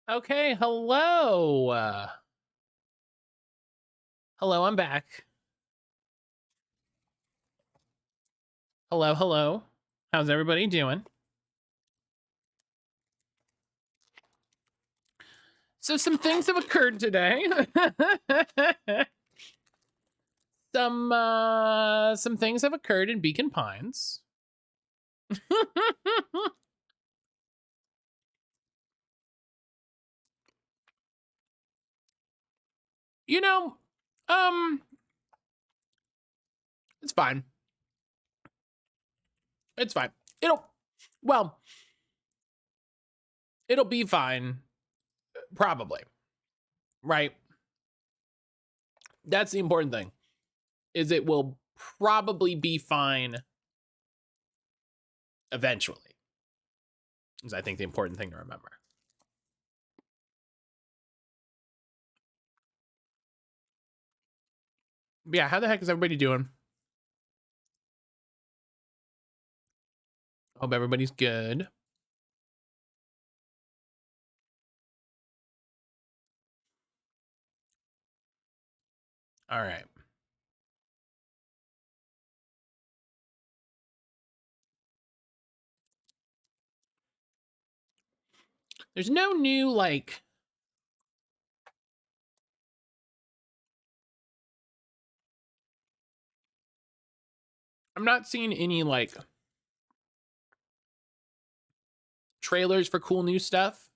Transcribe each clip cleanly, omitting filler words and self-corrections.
Okay, hello. Hello, I'm back. Hello, hello. How's everybody doing? So some things have occurred today. some things have occurred in Beacon Pines. you know, um it's fine. It's fine. It'll well, it'll be fine probably. Right? That's the important thing. Is it will probably be fine eventually. Is I think the important thing to remember. Yeah, how the heck is everybody doing? Hope everybody's good. All right. There's no new like I'm not seeing any like trailers for cool new stuff.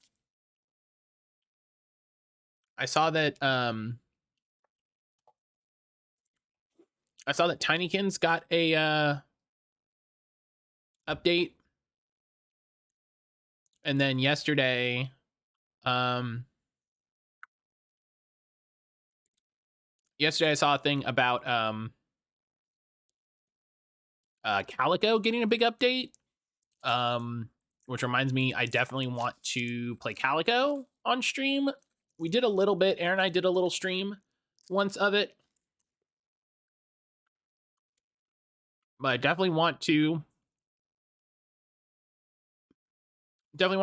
I saw that Tinykins got a update. And then yesterday yesterday I saw a thing about Calico getting a big update. Which reminds me, I definitely want to play Calico on stream. We did a little bit. Aaron and I did a little stream once of it. But I definitely want to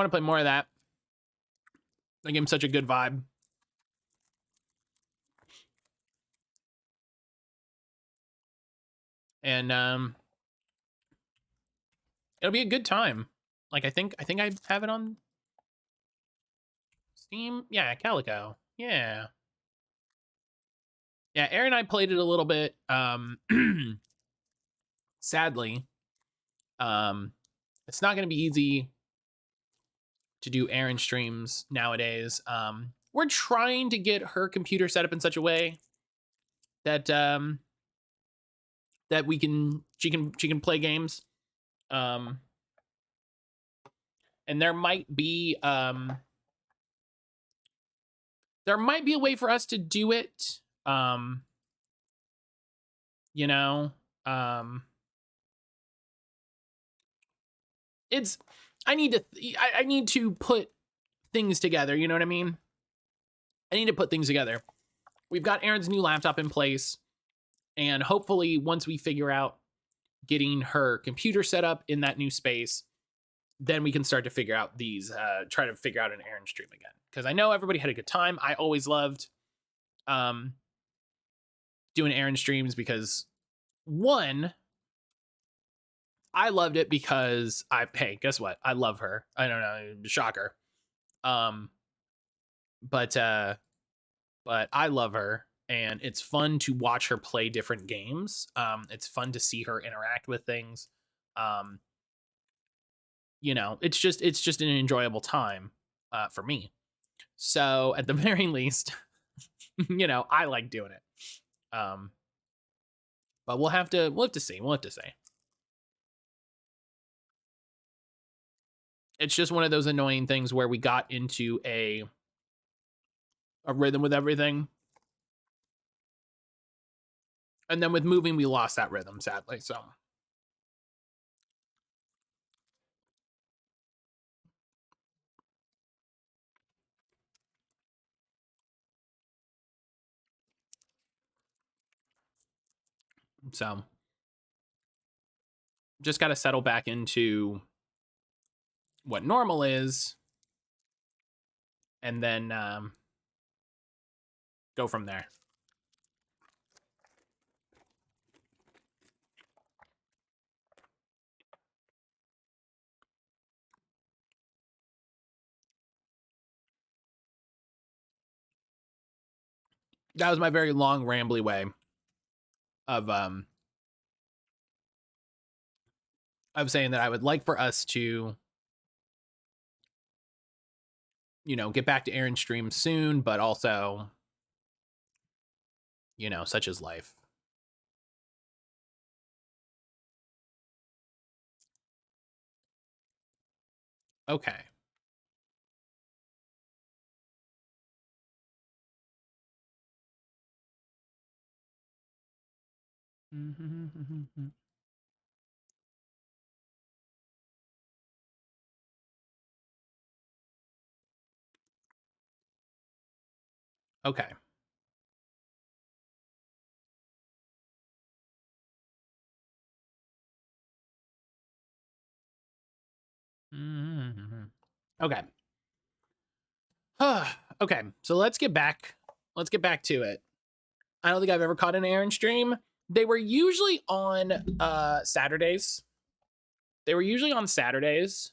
play more of that. The game's such a good vibe. And it'll be a good time. Like I think I have it on Steam. Yeah, Calico. Yeah. Yeah, Aaron and I played it a little bit. Sadly, it's not going to be easy to do Aaron streams nowadays. We're trying to get her computer set up in such a way that that she can play games. And there might be a way for us to do it. You know, it's I need to put things together, you know what I mean? I need to put things together. We've got Aaron's new laptop in place, and hopefully once we figure out getting her computer set up in that new space, then we can start to figure out these try to figure out an Aaron stream again. Because I know everybody had a good time. I always loved doing Aaron streams because one, I loved it because hey, guess what? I love her. I don't know, shocker. But I love her, and it's fun to watch her play different games. It's fun to see her interact with things. You know, it's just an enjoyable time for me. So at the very least, you know, I like doing it. But we'll have to see. We'll have to see. It's just one of those annoying things where we got into a rhythm with everything. And then with moving, we lost that rhythm, sadly. So just got to settle back into what normal is. and then go from there. That was my very long, rambly way of saying that I would like for us to, you know, get back to Aaron stream soon, but also, you know, such is life. Okay. Okay. Okay. Okay. So let's get back. Let's get back to it. I don't think I've ever caught an Aaron stream. They were usually on Saturdays. They were usually on Saturdays.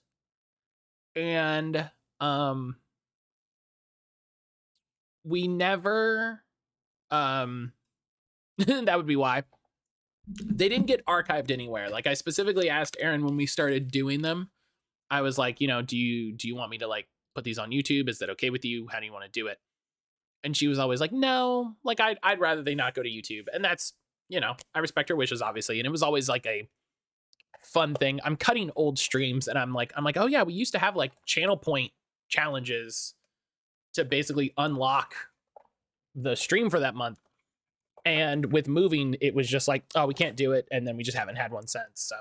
And we never that would be why. They didn't get archived anywhere. Like, I specifically asked Aaron when we started doing them. I was like, you know, do you want me to like put these on YouTube? Is that okay with you? How do you want to do it? And she was always like, no, like I'd rather they not go to YouTube. And that's, you know, I respect her wishes, obviously. And it was always like a fun thing. I'm cutting old streams and I'm like, oh yeah, we used to have like channel point challenges to basically unlock the stream for that month. And with moving, it was just like, oh, we can't do it. And then we just haven't had one since. So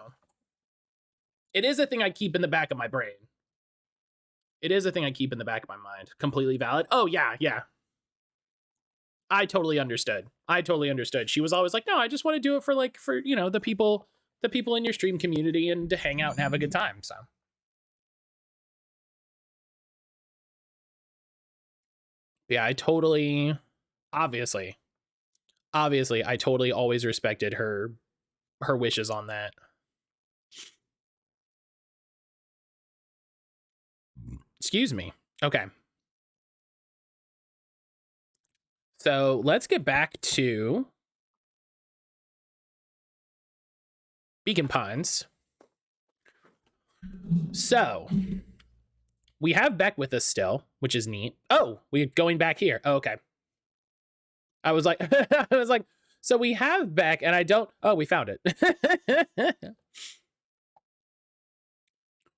it is a thing I keep in the back of my brain. It is a thing I keep in the back of my mind. Completely valid. Oh, yeah, yeah. I totally understood. She was always like, no, I just want to do it for, you know, the people in your stream community and to hang out and have a good time. So. Yeah, I totally, obviously, I totally always respected her wishes on that. Excuse me. Okay. So let's get back to Beacon Pines. So we have Beck with us still, which is neat. Oh, we're going back here. Oh, okay. I was like, so we have Beck, and I don't. Oh, we found it.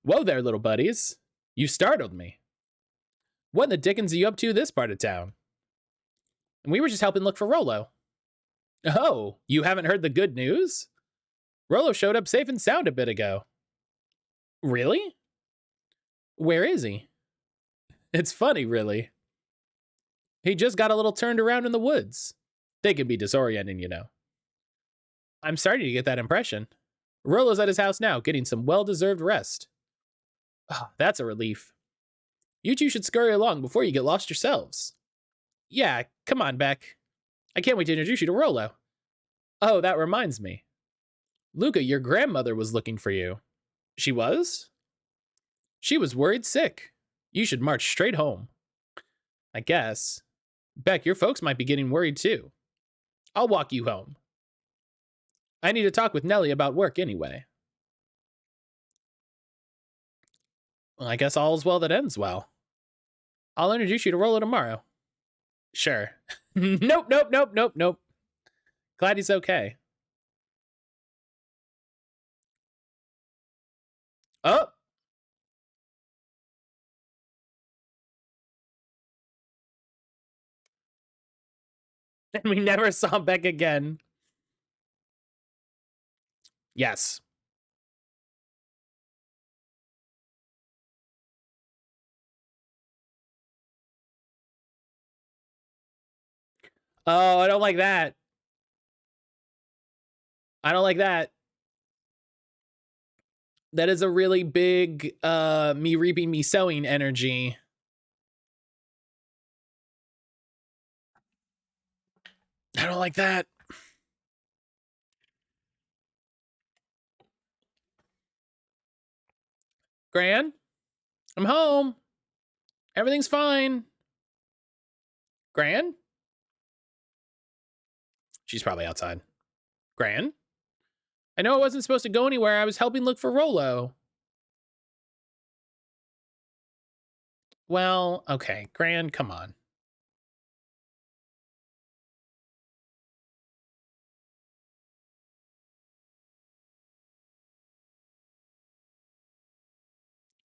Whoa there, little buddies. You startled me. What in the dickens are you up to this part of town? And we were just helping look for Rolo. Oh, you haven't heard the good news? Rolo showed up safe and sound a bit ago. Really? Where is he? It's funny, really. He just got a little turned around in the woods. They can be disorienting, you know. I'm starting to get that impression. Rolo's at his house now, getting some well-deserved rest. Oh, that's a relief. You two should scurry along before you get lost yourselves. Yeah, come on, Beck. I can't wait to introduce you to Rolo. Oh, that reminds me. Luka, your grandmother was looking for you. She was? She was worried sick. You should march straight home. I guess. Beck, your folks might be getting worried too. I'll walk you home. I need to talk with Nellie about work anyway. Well, I guess all's well that ends well. I'll introduce you to Rolo tomorrow. Sure. Nope. Glad he's okay. Oh! And we never saw Beck again. Yes. Oh, I don't like that. I don't like that. That is a really big me reaping, me sowing energy. I don't like that. Gran, I'm home. Everything's fine. Gran? She's probably outside. Gran? I know I wasn't supposed to go anywhere. I was helping look for Rolo. Well, okay. Gran, come on.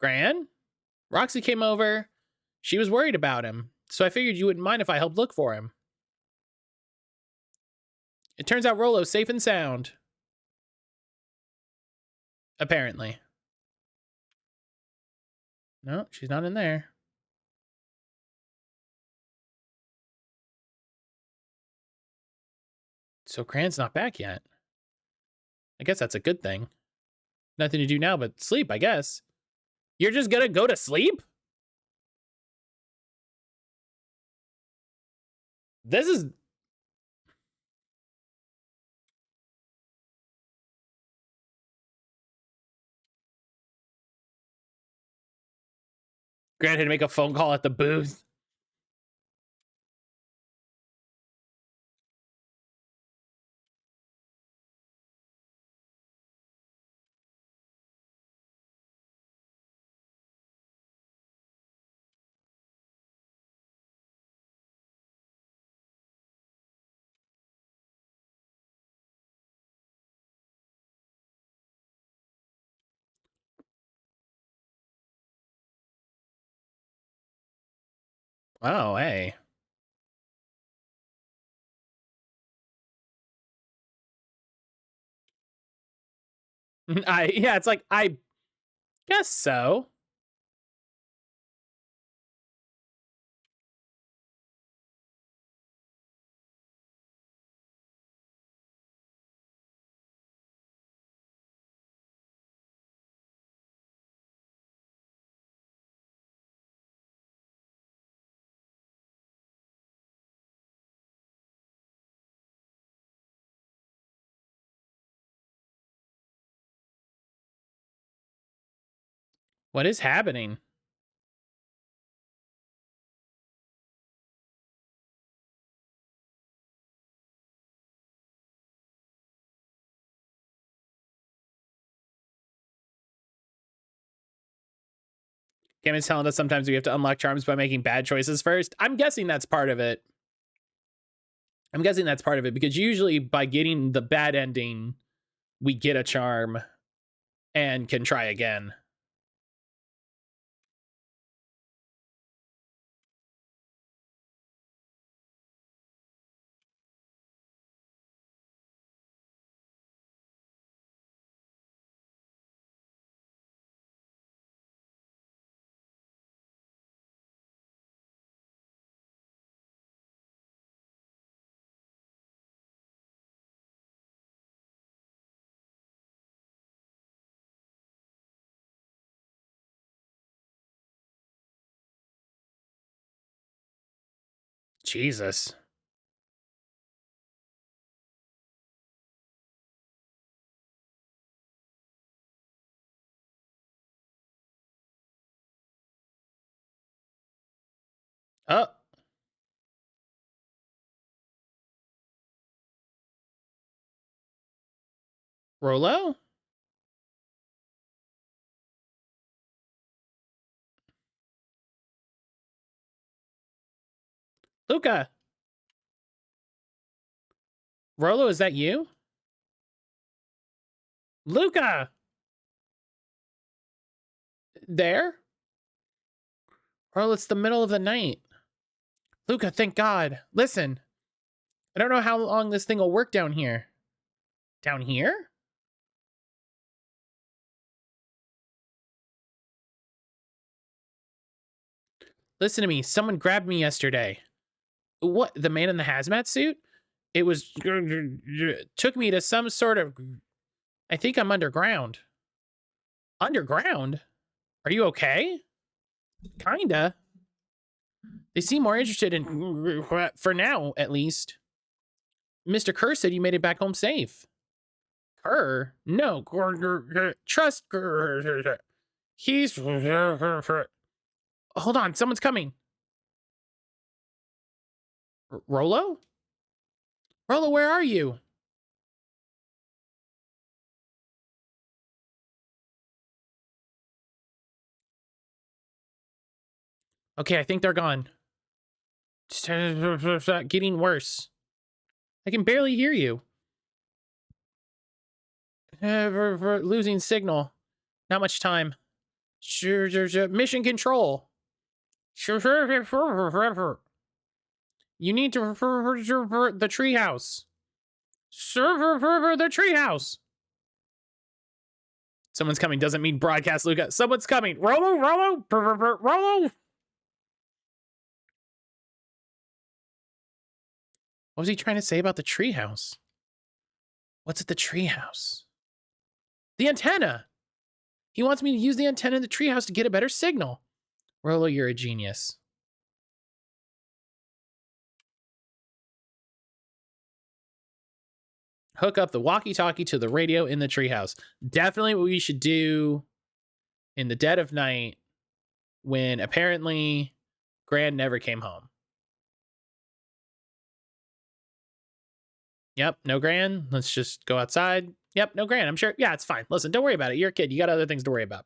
Gran? Roxy came over. She was worried about him, so I figured you wouldn't mind if I helped look for him. It turns out Rolo's safe and sound. Apparently. No, she's not in there. So Cran's not back yet. I guess that's a good thing. Nothing to do now but sleep, I guess. You're just gonna go to sleep? This is... Grant had to make a phone call at the booth. Oh, hey. Yeah, it's like, I guess so. What is happening? Game is telling us sometimes we have to unlock charms by making bad choices first. I'm guessing that's part of it. I'm guessing that's part of it because usually by getting the bad ending, we get a charm and can try again. Jesus. Oh. Rolo? Luka. Rolo, is that you? Luka! There? Rolo, it's the middle of the night. Luka, thank God. Listen. I don't know how long this thing will work down here. Down here? Listen to me. Someone grabbed me yesterday. What? The man in the hazmat suit? It was... took me to some sort of... I think I'm underground. Underground? Are you okay? Kinda. They seem more interested in... for now, at least. Mr. Kerr said you made it back home safe. Kerr? No. Trust Kerr. He's... Hold on, someone's coming. Rolo? Rolo, where are you? Okay, I think they're gone. Getting worse. I can barely hear you. Losing signal. Not much time. Mission control. You need to the treehouse. The treehouse. Someone's coming. Doesn't mean broadcast, Luka. Someone's coming. Rolo. What was he trying to say about the treehouse? What's at the treehouse? The antenna. He wants me to use the antenna in the treehouse to get a better signal. Rolo, you're a genius. Hook up the walkie-talkie to the radio in the treehouse. Definitely what we should do in the dead of night when apparently Gran never came home. Yep, no Gran. Let's just go outside. Yep, no Gran. I'm sure. Yeah, it's fine. Listen, don't worry about it. You're a kid. You got other things to worry about.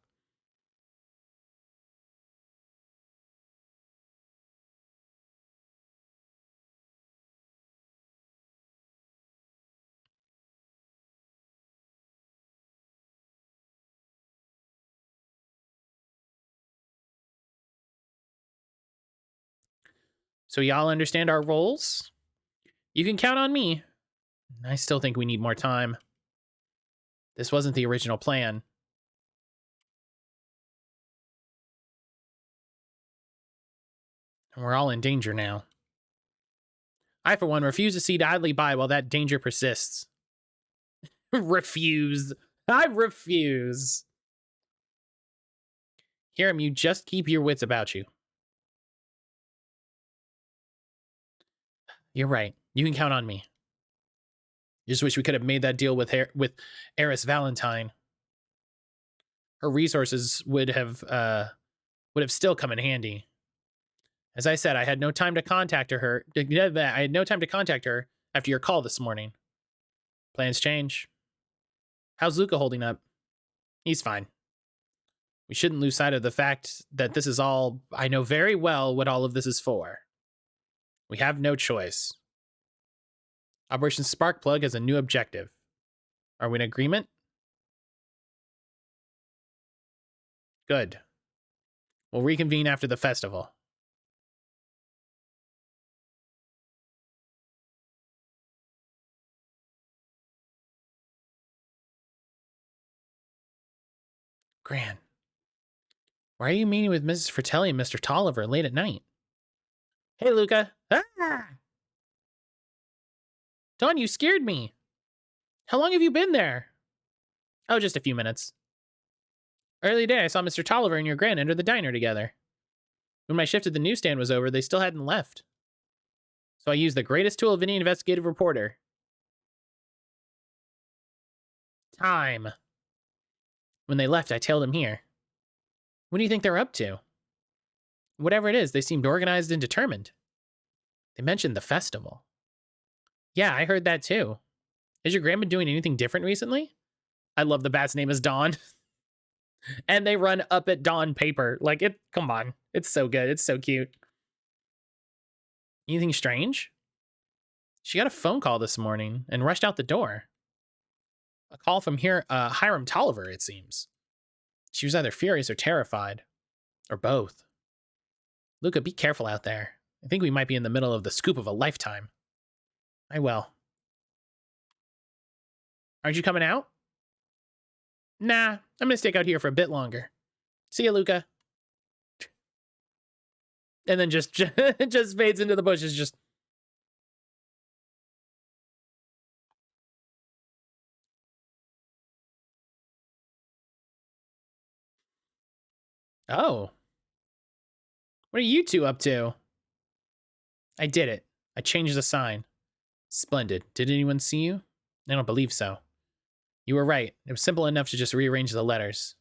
So y'all understand our roles? You can count on me. I still think we need more time. This wasn't the original plan. And we're all in danger now. I, for one, refuse to sit idly by while that danger persists. Refuse. I refuse. Hiram, you just keep your wits about you. You're right. You can count on me. Just wish we could have made that deal with Eris Valentine. Her resources would have still come in handy. As I said, I had no time to contact her. I had no time to contact her after your call this morning. Plans change. How's Luka holding up? He's fine. We shouldn't lose sight of the fact that this is all... I know very well what all of this is for. We have no choice. Operation Sparkplug has a new objective. Are we in agreement? Good. We'll reconvene after the festival. Gran, why are you meeting with Mrs. Fratelli and Mr. Tolliver late at night? Hey, Luka. Ah! Dawn, you scared me. How long have you been there? Oh, just a few minutes. Early day, I saw Mr. Tolliver and your Gran enter the diner together. When my shift at the newsstand was over, they still hadn't left. So I used the greatest tool of any investigative reporter. Time. When they left, I tailed them here. What do you think they're up to? Whatever it is, they seemed organized and determined. They mentioned the festival. Yeah, I heard that too. Has your Gran been doing anything different recently? I love the bat's name is Dawn. And they run up at Dawn paper. Like, come on. It's so good. It's so cute. Anything strange? She got a phone call this morning and rushed out the door. A call from Hiram Tolliver, it seems. She was either furious or terrified. Or both. Luka, be careful out there. I think we might be in the middle of the scoop of a lifetime. I will. Aren't you coming out? Nah, I'm gonna stick out here for a bit longer. See ya, Luka. And then just fades into the bushes, just... Oh. What are you two up to? I did it. I changed the sign. Splendid. Did anyone see you? I don't believe so. You were right. It was simple enough to just rearrange the letters.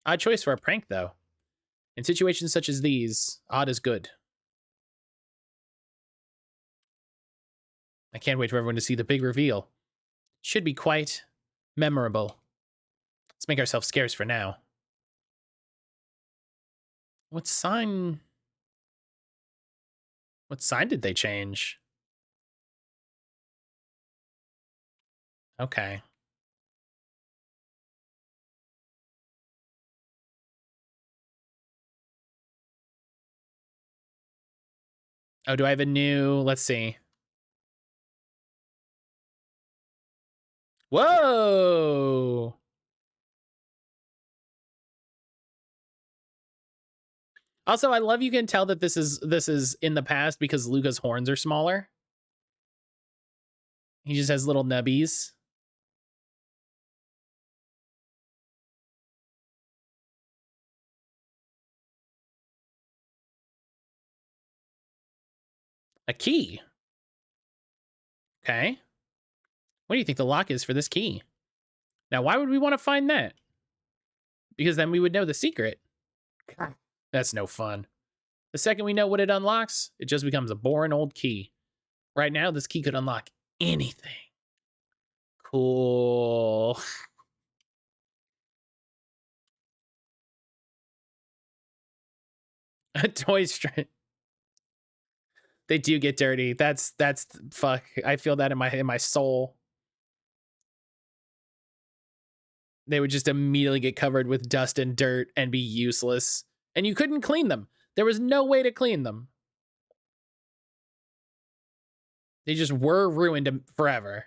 Odd choice for a prank, though. In situations such as these, odd is good. I can't wait for everyone to see the big reveal. Should be quite memorable. Let's make ourselves scarce for now. What sign did they change? Okay. Oh, do I have a new... Let's see. Whoa! Also, I love you can tell that this is in the past because Luka's horns are smaller. He just has little nubbies. A key. Okay. What do you think the lock is for this key? Now, why would we want to find that? Because then we would know the secret. That's no fun. The second we know what it unlocks, it just becomes a boring old key. Right now, this key could unlock anything. Cool. A toy string. They do get dirty. That's fuck. I feel that in my soul. They would just immediately get covered with dust and dirt and be useless. And you couldn't clean them. There was no way to clean them. They just were ruined forever.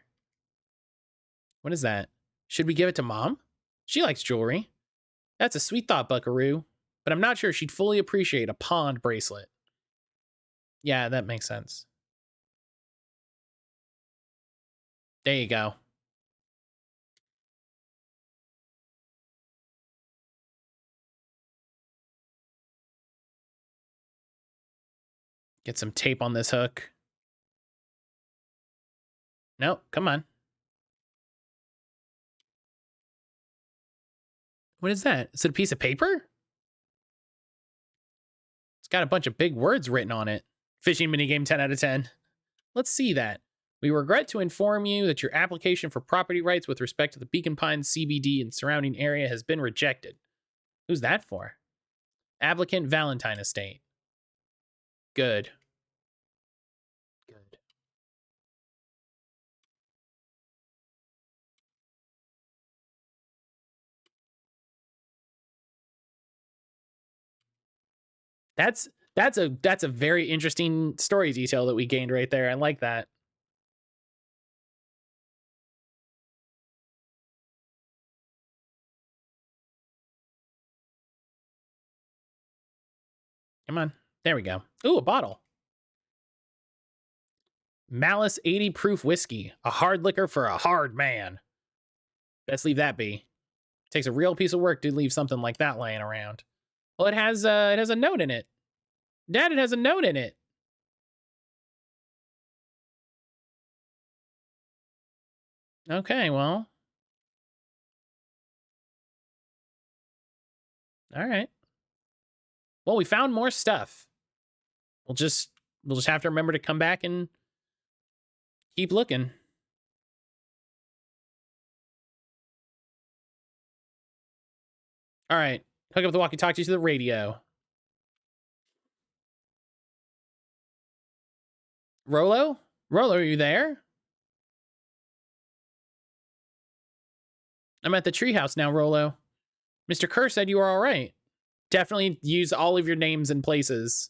What is that? Should we give it to Mom? She likes jewelry. That's a sweet thought, Buckaroo. But I'm not sure she'd fully appreciate a pond bracelet. Yeah, that makes sense. There you go. Get some tape on this hook. No, come on. What is that? Is it a piece of paper? It's got a bunch of big words written on it. Fishing minigame 10 out of 10. Let's see that. We regret to inform you that your application for property rights with respect to the Beacon Pines CBD and surrounding area has been rejected. Who's that for? Applicant Valentine Estate. Good. Good. That's a very interesting story detail that we gained right there. I like that. Come on. There we go. Ooh, a bottle. Malice 80 proof whiskey. A hard liquor for a hard man. Best leave that be. Takes a real piece of work to leave something like that laying around. Well, it has a note in it. Dad, it has a note in it. Okay, well. All right. Well, we found more stuff. We'll just have to remember to come back and keep looking. All right. Hook up the walkie-talkie to the radio. Rolo? Rolo, are you there? I'm at the treehouse now, Rolo. Mr. Kerr said you were all right. Definitely use all of your names and places.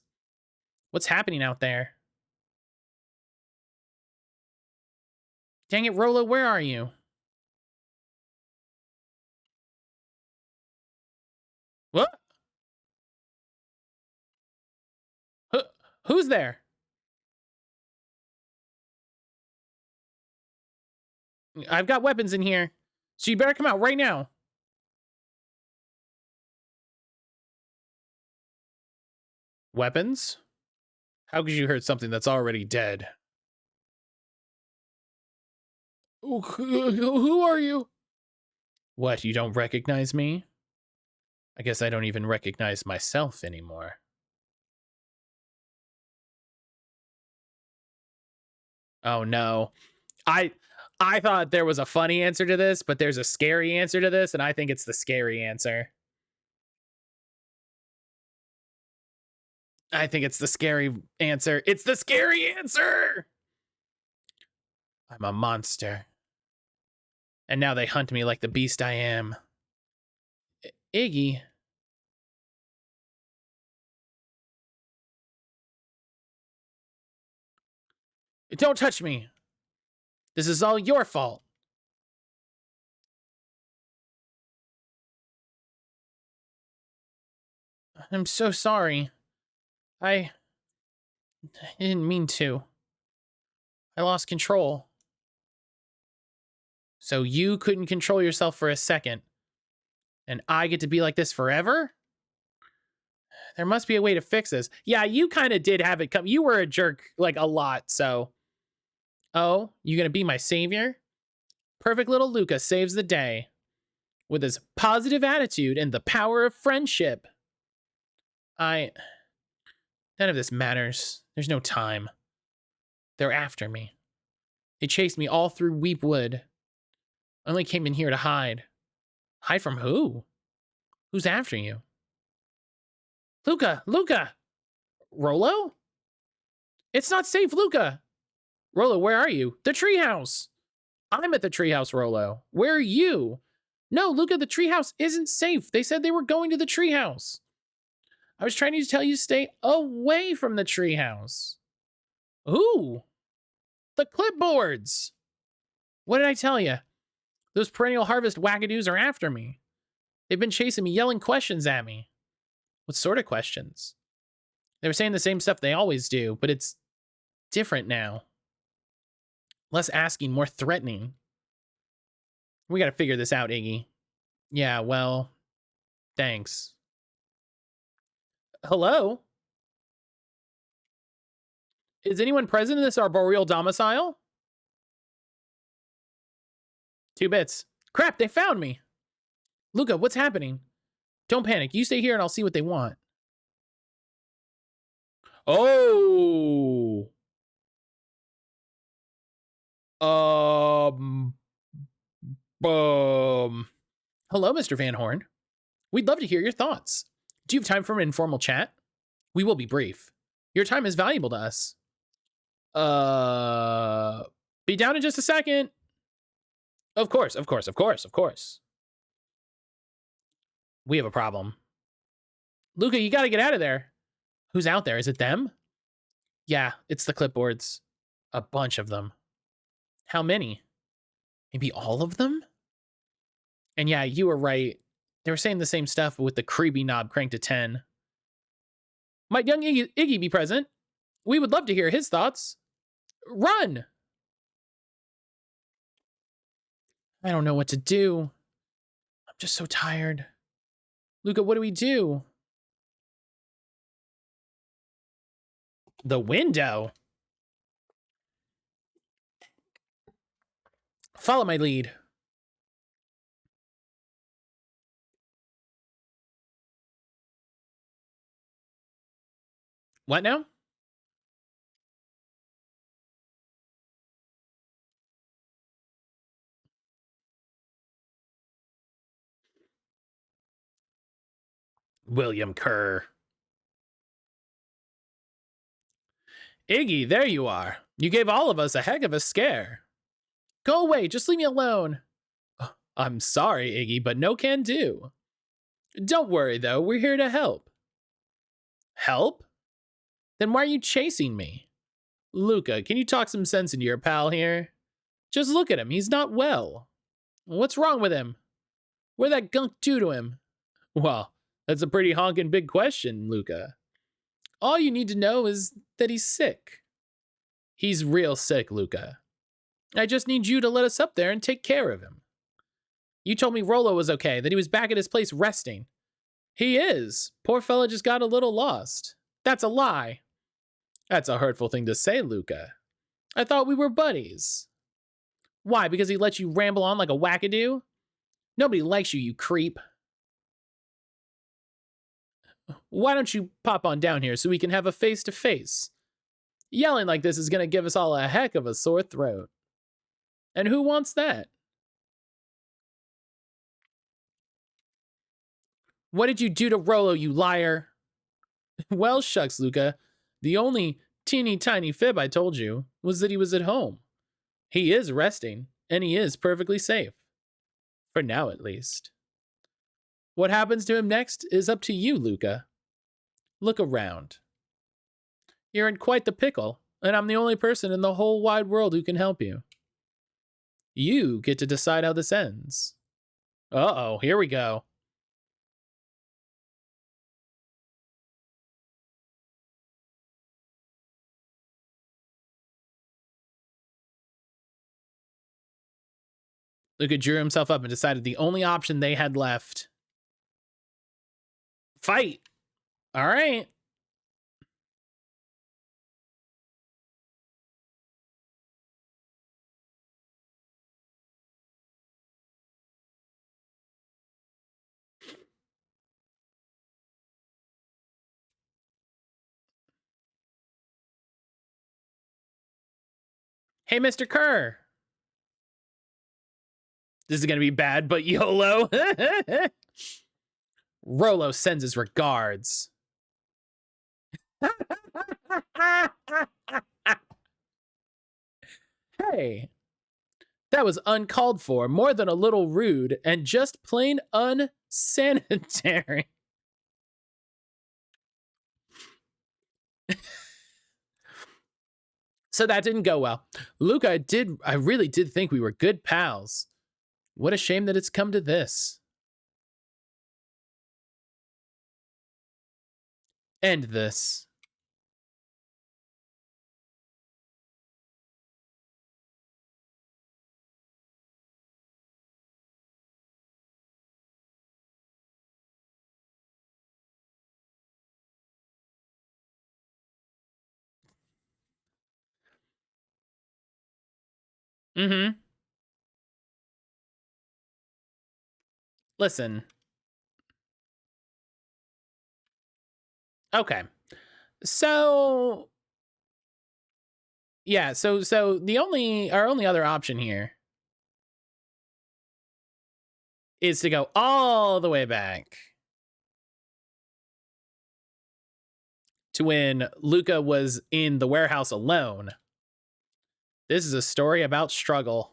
What's happening out there? Dang it, Rolo, where are you? What? Who's there? I've got weapons in here. So you better come out right now. Weapons? How could you hurt something that's already dead? Who are you? What, you don't recognize me? I guess I don't even recognize myself anymore. Oh no. I I thought there was a funny answer to this, but there's a scary answer to this, and I think it's the scary answer. I think it's the scary answer. It's the scary answer! I'm a monster. And now they hunt me like the beast I am. Iggy. Don't touch me. This is all your fault. I'm so sorry. I didn't mean to. I lost control. So you couldn't control yourself for a second. And I get to be like this forever? There must be a way to fix this. Yeah, you kind of did have it come. You were a jerk like a lot, so. Oh, you gonna be my savior? Perfect little Luka saves the day with his positive attitude and the power of friendship. None of this matters. There's no time. They're after me. They chased me all through Weepwood. I only came in here to hide. Hide from who? Who's after you? Luka! Luka! Rolo? It's not safe, Luka! Rolo, where are you? The treehouse! I'm at the treehouse, Rolo. Where are you? No, Luka, the treehouse isn't safe. They said they were going to the treehouse. I was trying to tell you to stay away from the treehouse. Ooh! The clipboards! What did I tell you? Those perennial harvest wackadoos are after me. They've been chasing me, yelling questions at me. What sort of questions? They were saying the same stuff they always do, but it's different now. Less asking, more threatening. We gotta figure this out, Iggy. Yeah, well, thanks. Hello? Is anyone present in this arboreal domicile? 2 bits. Crap, they found me. Luka, what's happening? Don't panic. You stay here and I'll see what they want. Oh. Hello, Mr. Van Horn. We'd love to hear your thoughts. Do you have time for an informal chat? We will be brief. Your time is valuable to us. Be down in just a second. Of course. We have a problem. Luka, you gotta get out of there. Who's out there? Is it them? Yeah, it's the clipboards. A bunch of them. How many? Maybe all of them? And yeah, you were right. They were saying the same stuff with the creepy knob cranked to 10. Might young Iggy be present? We would love to hear his thoughts. Run! I don't know what to do. I'm just so tired. Luka, what do we do? The window? Follow my lead. What now? William Kerr. Iggy, there you are. You gave all of us a heck of a scare. Go away, just leave me alone. I'm sorry, Iggy, but no can do. Don't worry, though, we're here to help. Help? Then why are you chasing me? Luka, can you talk some sense into your pal here? Just look at him, he's not well. What's wrong with him? What'd that gunk do to him? Well, that's a pretty honkin' big question, Luka. All you need to know is that he's sick. He's real sick, Luka. I just need you to let us up there and take care of him. You told me Rolo was okay, that he was back at his place resting. He is. Poor fella just got a little lost. That's a lie. That's a hurtful thing to say, Luka. I thought we were buddies. Why? Because he lets you ramble on like a wackadoo? Nobody likes you, you creep. Why don't you pop on down here so we can have a face-to-face? Yelling like this is gonna give us all a heck of a sore throat. And who wants that? What did you do to Rolo, you liar? Well, shucks, Luka. The only teeny tiny fib I told you was that he was at home. He is resting, and he is perfectly safe. For now, at least. What happens to him next is up to you, Luka. Look around. You're in quite the pickle, and I'm the only person in the whole wide world who can help you. You get to decide how this ends. Uh-oh, here we go. Luka drew himself up and decided the only option they had left. Fight! All right. Hey, Mr. Kerr. This is going to be bad, but YOLO. Rolo sends his regards. Hey, that was uncalled for, more than a little rude, and just plain unsanitary. So that didn't go well. Luka, I really did think we were good pals. What a shame that it's come to this. End this. Mm-hmm. Listen. Okay. So yeah, so our only other option here is to go all the way back to when Luka was in the warehouse alone. This is a story about struggle.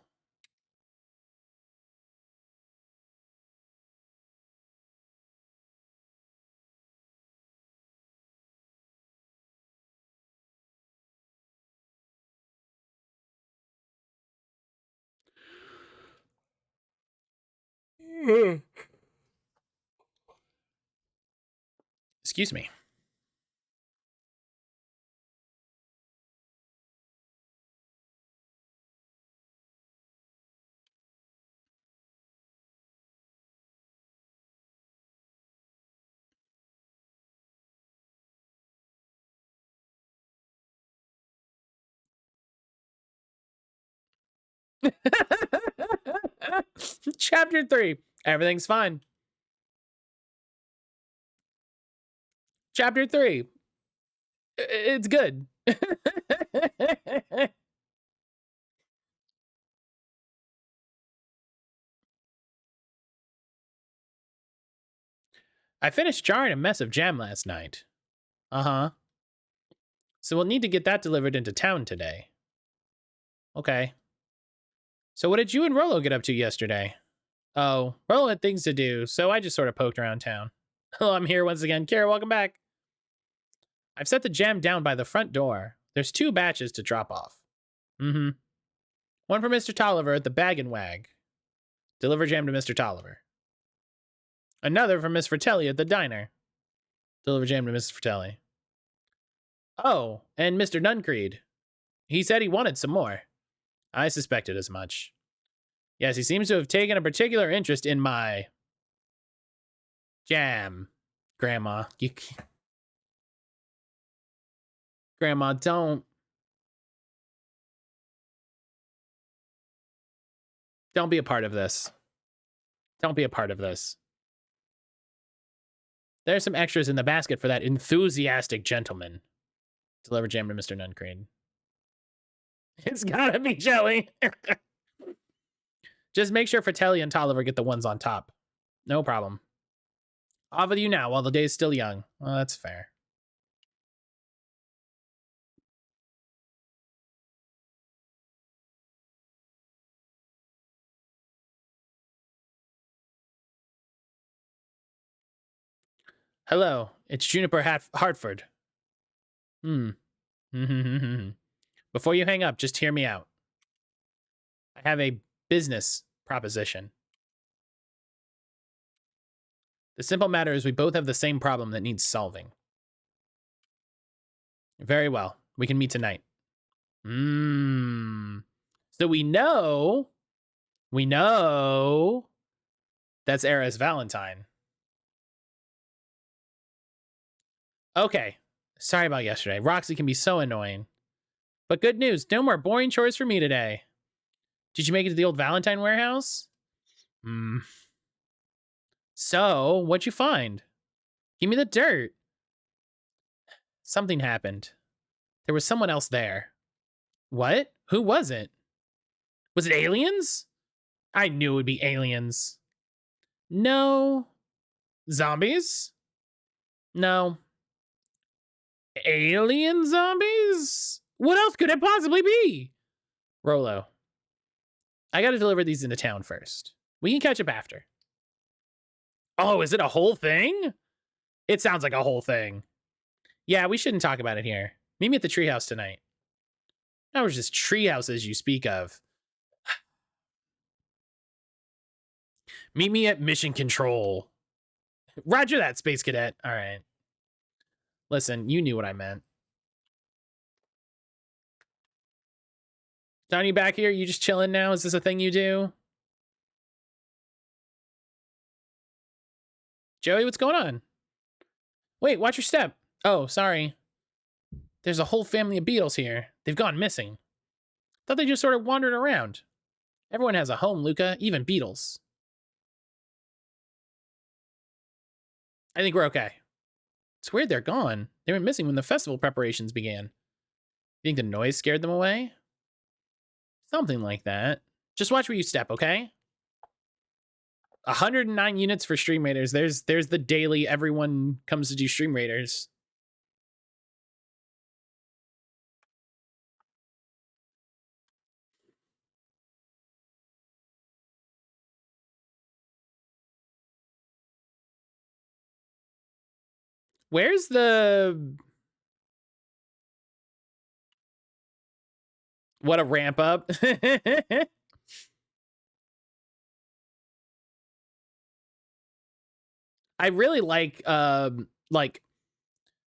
Excuse me. Chapter 3. Everything's fine. Chapter 3. It's good. I finished jarring a mess of jam last night. Uh-huh. So we'll need to get that delivered into town today. Okay. So what did you and Rolo get up to yesterday? Oh, Rolo had things to do, so I just sort of poked around town. Oh, I'm here once again. Kara, welcome back. I've set the jam down by the front door. There's 2 batches to drop off. Mm-hmm. One for Mr. Tolliver at the Bag and Wag. Deliver jam to Mr. Tolliver. Another for Miss Fratelli at the diner. Deliver jam to Mrs. Fratelli. Oh, and Mr. Nuncreed. He said he wanted some more. I suspected as much. Yes, he seems to have taken a particular interest in my jam. Grandma, Grandma, don't. Don't be a part of this. Don't be a part of this. There's some extras in the basket for that enthusiastic gentleman. Deliver jam to Mr. Nuncreed. It's gotta be Joey. Just make sure Fratelli and Tolliver get the ones on top. No problem. Off with you now while the day's still young. Well, that's fair. Hello, it's Juniper Hartford. Before you hang up, just hear me out. I have a business proposition. The simple matter is we both have the same problem that needs solving. Very well. We can meet tonight. So we know that's Era's Valentine. Okay. Sorry about yesterday. Roxy can be so annoying. But good news, no more boring chores for me today. Did you make it to the old Valentine warehouse? So, what'd you find? Give me the dirt. Something happened. There was someone else there. What? Who was it? Was it aliens? I knew it would be aliens. No. Zombies? No. Alien zombies? What else could it possibly be? Rolo. I gotta deliver these into town first. We can catch up after. Oh, is it a whole thing? It sounds like a whole thing. Yeah, we shouldn't talk about it here. Meet me at the treehouse tonight. That was just treehouses you speak of. Meet me at Mission Control. Roger that, Space Cadet. All right. Listen, you knew what I meant. Johnny, back here? You just chilling now? Is this a thing you do? Joey, what's going on? Wait, watch your step. Oh, sorry. There's a whole family of beetles here. They've gone missing. Thought they just sort of wandered around. Everyone has a home, Luka, even beetles. I think we're okay. It's weird they're gone. They went missing when the festival preparations began. You think the noise scared them away? Something like that. Just watch where you step, okay? 109 units for Stream Raiders. There's the daily everyone comes to do Stream Raiders. Where's the... What a ramp up. I really like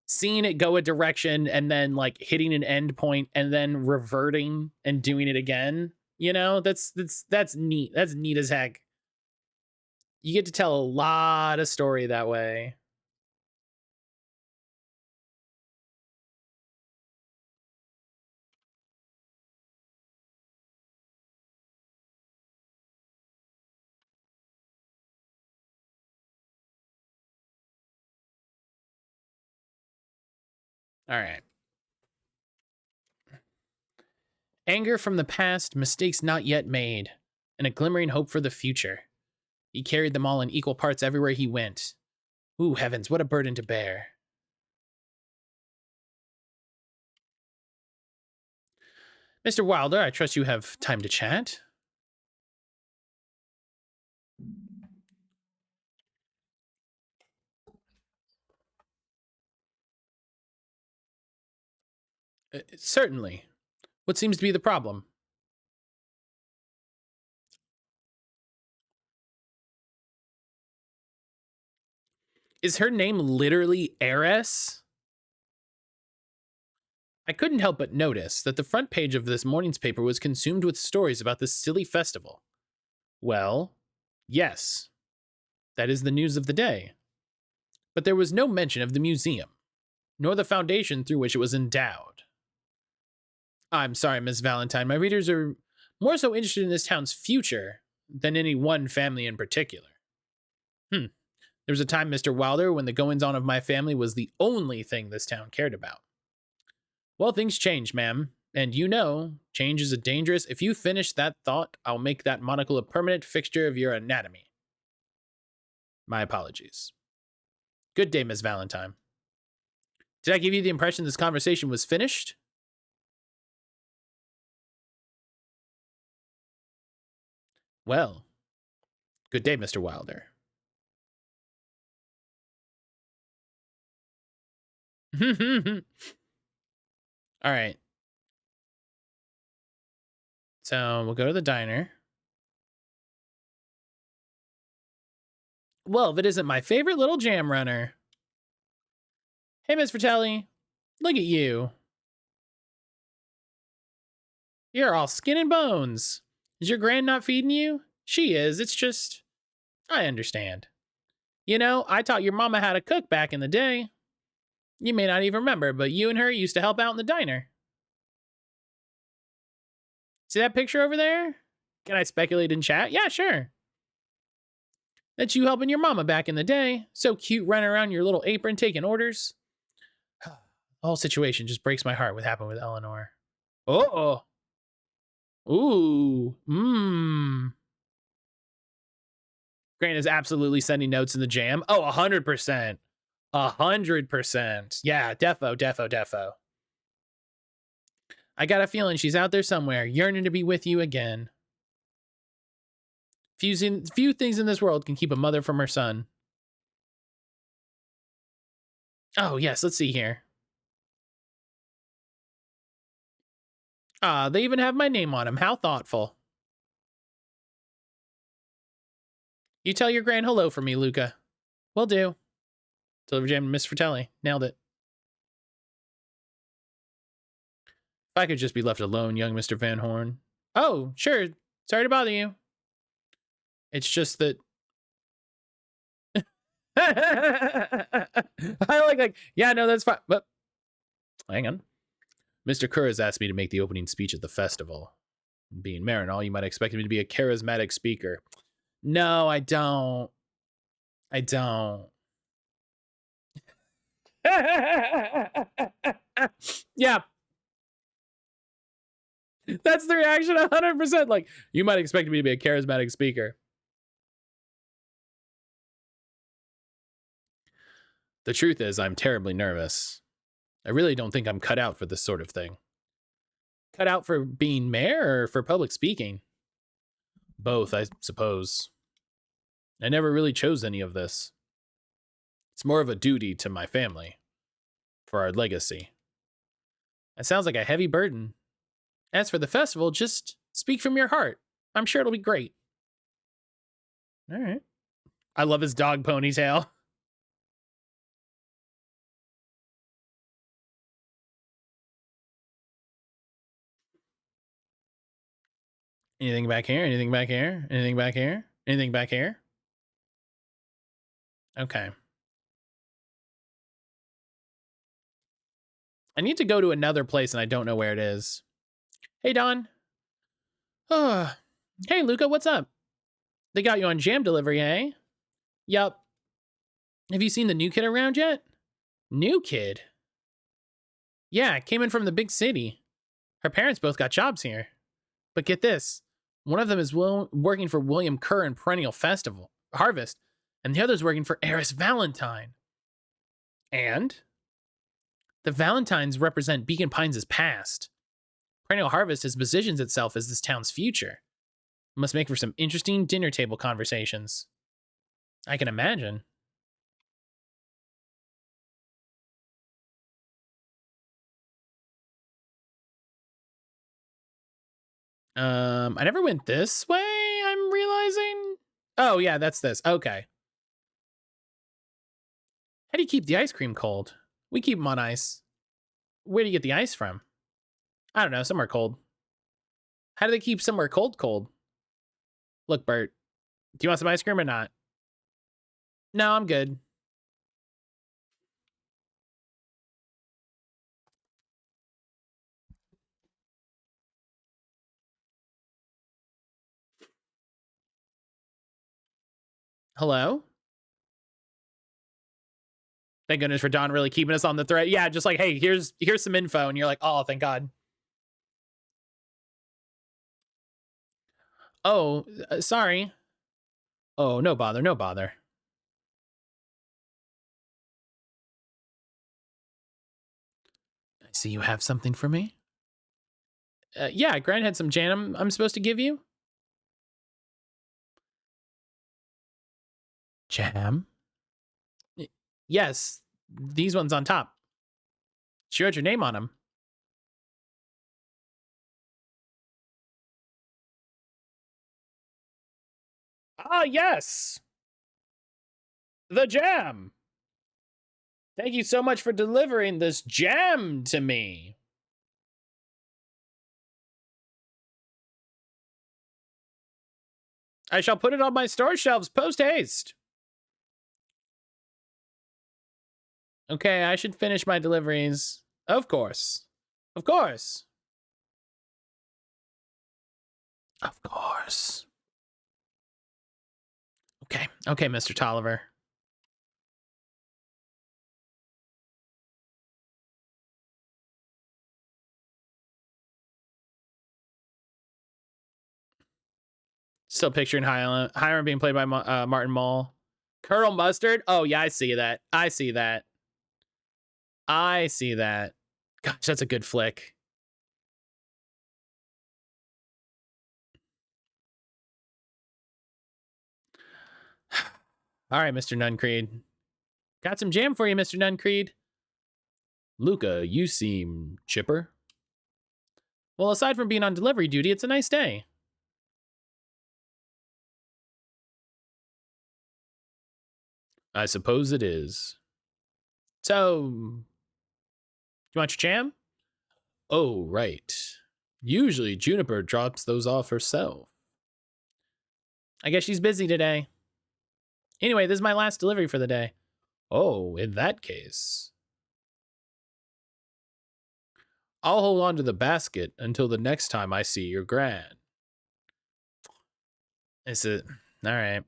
seeing it go a direction and then like hitting an end point and then reverting and doing it again. You know, that's neat. That's neat as heck. You get to tell a lot of story that way. All right. Anger from the past, mistakes not yet made, and a glimmering hope for the future. He carried them all in equal parts everywhere he went. Ooh, heavens, what a burden to bear. Mr. Wilder, I trust you have time to chat. Certainly. What seems to be the problem? Is her name literally Heiress? I couldn't help but notice that the front page of this morning's paper was consumed with stories about this silly festival. Well, yes, that is the news of the day. But there was no mention of the museum, nor the foundation through which it was endowed. I'm sorry, Miss Valentine, my readers are more so interested in this town's future than any one family in particular. There was a time, Mr. Wilder, when the goings on of my family was the only thing this town cared about. Well, things change, ma'am. And you know, change is a dangerous. If you finish that thought, I'll make that monocle a permanent fixture of your anatomy. My apologies. Good day, Miss Valentine. Did I give you the impression this conversation was finished? Well, good day, Mr. Wilder. All right. So we'll go to the diner. Well, if it isn't my favorite little jam runner. Hey, Miss Fratelli. Look at you. You're all skin and bones. Is your grand not feeding you? She is. It's just, I understand. You know, I taught your mama how to cook back in the day. You may not even remember, but you and her used to help out in the diner. See that picture over there? Can I speculate in chat? Yeah, sure. That's you helping your mama back in the day. So cute running around your little apron taking orders. The whole situation just breaks my heart what happened with Eleanor. Oh. Ooh. Mmm. Grant is absolutely sending notes in the jam. Oh, 100%. 100%. Yeah, defo. I got a feeling she's out there somewhere, yearning to be with you again. Few things in this world can keep a mother from her son. Oh, yes, let's see here. Ah, they even have my name on them. How thoughtful. You tell your grand hello for me, Luka. Will do. Deliver jam to Miss Fratelli. Nailed it. If I could just be left alone, young Mr. Van Horn. Oh, sure. Sorry to bother you. It's just that. I like, yeah, no, that's fine. But hang on. Mr. Kerr has asked me to make the opening speech at the festival. Being mayor and all, you might expect me to be a charismatic speaker. No, I don't. I don't. Yeah. That's the reaction 100%. Like, you might expect me to be a charismatic speaker. The truth is, I'm terribly nervous. I really don't think I'm cut out for this sort of thing. Cut out for being mayor or for public speaking? Both, I suppose. I never really chose any of this. It's more of a duty to my family, for our legacy. It sounds like a heavy burden. As for the festival, just speak from your heart. I'm sure it'll be great. All right. I love his dog ponytail. Anything back here? Anything back here? Anything back here? Anything back here? Okay. I need to go to another place and I don't know where it is. Hey, Don. Oh. Hey, Luka, what's up? They got you on jam delivery, eh? Yup. Have you seen the new kid around yet? New kid? Yeah, came in from the big city. Her parents both got jobs here. But get this. One of them is working for William Kerr in Perennial Festival, Harvest, and the other's working for Heiress Valentine. And the Valentines represent Beacon Pines' past. Perennial Harvest has positions itself as this town's future. It must make for some interesting dinner table conversations. I can imagine. I never went this way, I'm realizing. Oh, yeah, that's this. Okay. How do you keep the ice cream cold? We keep them on ice. Where do you get the ice from? I don't know, somewhere cold. How do they keep somewhere cold? Look, Bert, do you want some ice cream or not? No, I'm good. Hello? Thank goodness for Don really keeping us on the thread. Yeah, just like, hey, here's some info. And you're like, oh, thank God. Oh, sorry. Oh, no bother, no bother. I see you have something for me. Yeah, Grant had some jam I'm supposed to give you. Jam? Yes, these ones on top. She wrote your name on them. Ah, yes. The jam. Thank you so much for delivering this jam to me. I shall put it on my store shelves post haste. Okay, I should finish my deliveries. Of course. Of course. Of course. Okay. Okay, Mr. Tolliver. Still picturing Hiram being played by Martin Mull. Colonel Mustard? Oh, yeah, I see that. I see that. I see that. Gosh, that's a good flick. All right, Mr. Nuncreed. Got some jam for you, Mr. Nuncreed. Luka, you seem chipper. Well, aside from being on delivery duty, it's a nice day. I suppose it is. So, you want your jam? Oh, right. Usually Juniper drops those off herself. I guess she's busy today. Anyway, this is my last delivery for the day. Oh, in that case, I'll hold on to the basket until the next time I see your Gran. Is it? All right.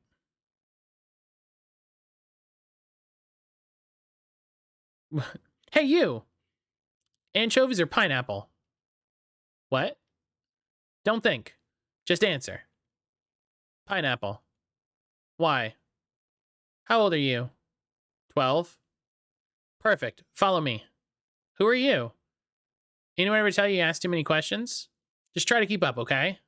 Hey, you! Anchovies or pineapple? What? Don't think. Just answer. Pineapple. Why? How old are you? 12? Perfect. Follow me. Who are you? Anyone ever tell you ask too many questions? Just try to keep up, okay?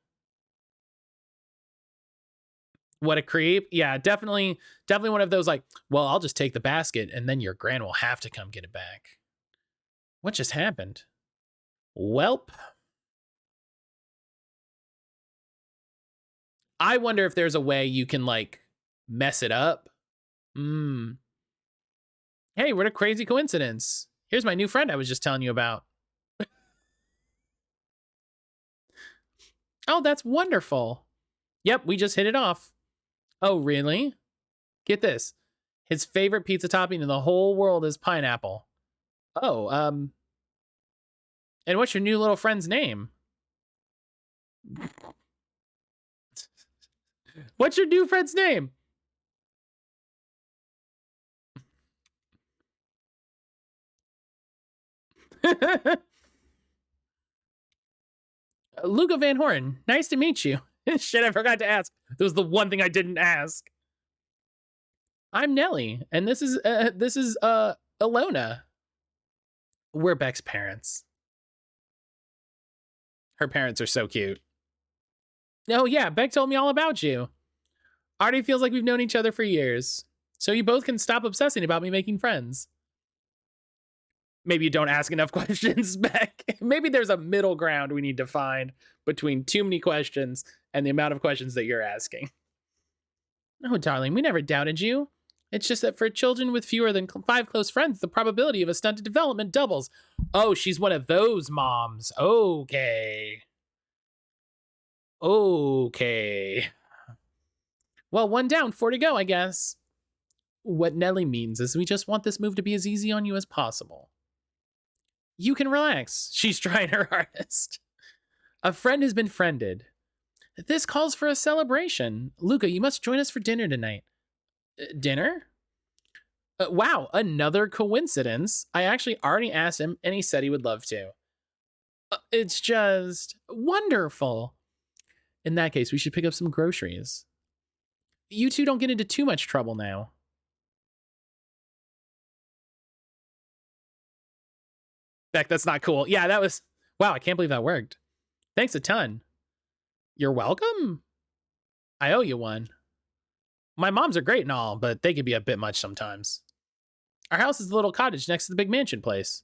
What a creep. Yeah, definitely one of those like, well, I'll just take the basket and then your Gran will have to come get it back. What just happened? Welp. I wonder if there's a way you can like mess it up. Hey, what a crazy coincidence. Here's my new friend I was just telling you about. Oh, that's wonderful. Yep, we just hit it off. Oh, really? Get this. His favorite pizza topping in the whole world is pineapple. Oh, and what's your new little friend's name? What's your new friend's name? Luka Van Horn. Nice to meet you. Shit, I forgot to ask. That was the one thing I didn't ask. I'm Nellie, and this is Alona. We're Beck's parents. Her parents are so cute. Oh yeah, Beck told me all about you. Already feels like we've known each other for years. So you both can stop obsessing about me making friends. Maybe you don't ask enough questions, Beck. Maybe there's a middle ground we need to find between too many questions and the amount of questions that you're asking. Oh, darling, we never doubted you. It's just that for children with fewer than 5 close friends, the probability of a stunted development doubles. Oh, she's one of those moms. Okay. Okay. Well, 1 down, 4 to go, I guess. What Nelly means is we just want this move to be as easy on you as possible. You can relax. She's trying her hardest. A friend has been friended. This calls for a celebration. Luka, you must join us for dinner tonight. Dinner? Wow, another coincidence. I actually already asked him, and he said he would love to. It's just wonderful. In that case, we should pick up some groceries. You two don't get into too much trouble now. Beck, that's not cool. Yeah, that was... Wow, I can't believe that worked. Thanks a ton. You're welcome. I owe you one. My moms are great and all, but they can be a bit much sometimes. Our house is the little cottage next to the big mansion place.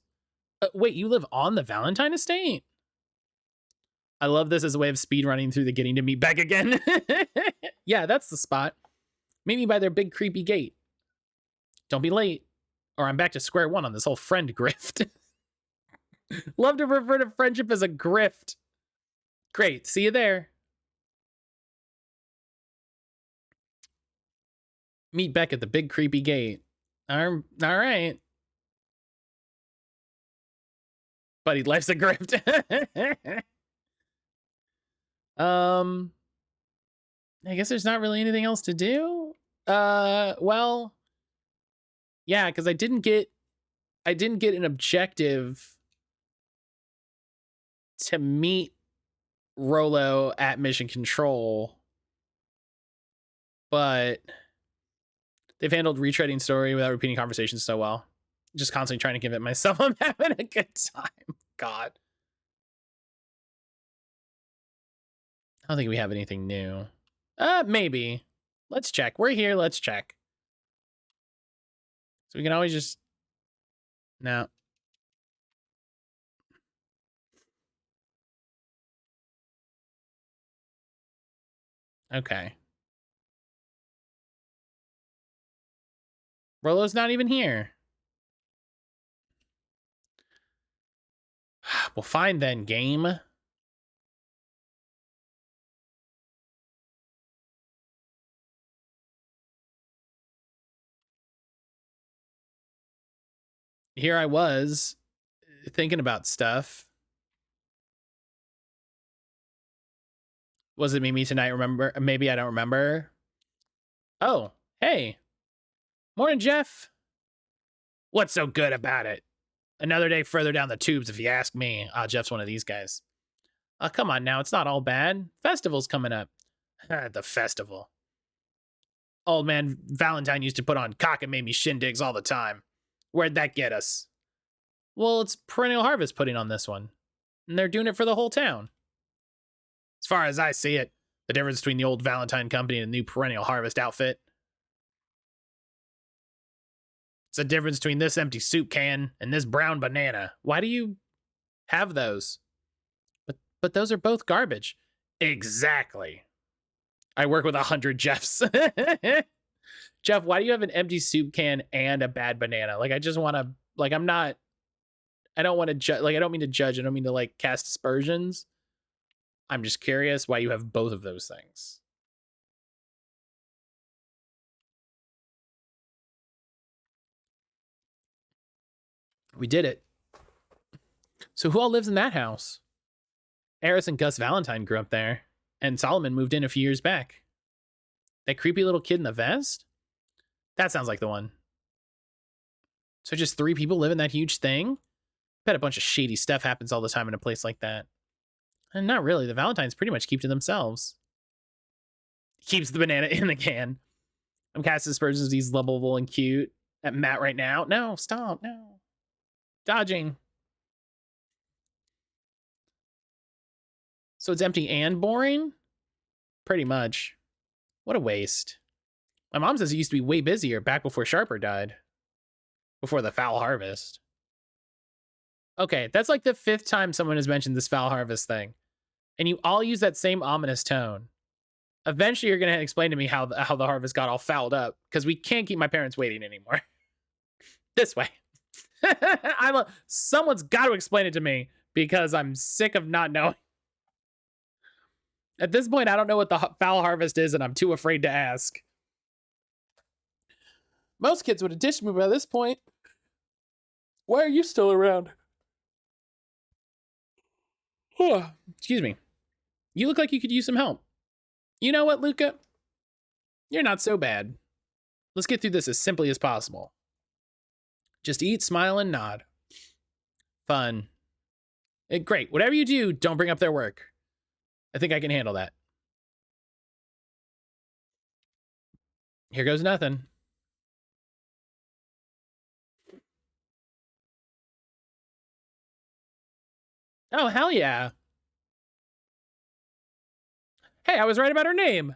Wait, you live on the Valentine estate? I love this as a way of speed running through the getting to meet Beck again. Yeah, that's the spot. Meet me by their big creepy gate. Don't be late, or I'm back to square one on this whole friend grift. Love to refer to friendship as a grift. Great, see you there. Meet Beck at the big creepy gate. All right. Buddy, life's a grift. I guess there's not really anything else to do. Well, yeah, because I didn't get an objective to meet Rolo at mission control, but they've handled retreading story without repeating conversations so well. Just constantly trying to convince myself I'm having a good time. God. I don't think we have anything new. Maybe. Let's check. We're here. Let's check. So we can always just... No. Okay. Rolo's not even here. Well, fine then, game. Here I was, thinking about stuff. Was it me tonight? Remember? Maybe I don't remember. Oh, hey. Morning, Jeff. What's so good about it? Another day further down the tubes, if you ask me. Jeff's one of these guys. Come on now, it's not all bad. Festival's coming up. The festival. Old man Valentine used to put on cock and made me shindigs all the time. Where'd that get us? Well, it's Perennial Harvest putting on this one. And they're doing it for the whole town. As far as I see it, the difference between the old Valentine company and the new Perennial Harvest outfit. It's the difference between this empty soup can and this brown banana. Why do you have those? But those are both garbage. Exactly. I work with 100 Jeffs. Jeff, why do you have an empty soup can and a bad banana? Like, I just want to, like, I don't want to judge, like, I don't mean to judge. I don't mean to, like, cast aspersions. I'm just curious why you have both of those things. We did it. So who all lives in that house? Eris and Gus Valentine grew up there, and Solomon moved in a few years back. That creepy little kid in the vest? That sounds like the one. So just 3 people live in that huge thing? Bet a bunch of shady stuff happens all the time in a place like that. And not really. The Valentines pretty much keep to themselves. Keeps the banana in the can. I'm casting aspersions. He's lovable and cute. At Matt right now. No, stop. No. Dodging. So it's empty and boring? Pretty much. What a waste. My mom says it used to be way busier back before Sharper died. Before the foul harvest. Okay, that's like the 5th time someone has mentioned this foul harvest thing. And you all use that same ominous tone. Eventually, you're going to explain to me how the harvest got all fouled up, because we can't keep my parents waiting anymore. This way. Someone's got to explain it to me, because I'm sick of not knowing. At this point, I don't know what the foul harvest is, and I'm too afraid to ask. Most kids would have ditched me by this point. Why are you still around? Excuse me. You look like you could use some help. You know what, Luka? You're not so bad. Let's get through this as simply as possible. Just eat, smile, and nod. Fun. Great. Whatever you do, don't bring up their work. I think I can handle that. Here goes nothing. Oh, hell yeah. Hey, I was right about her name.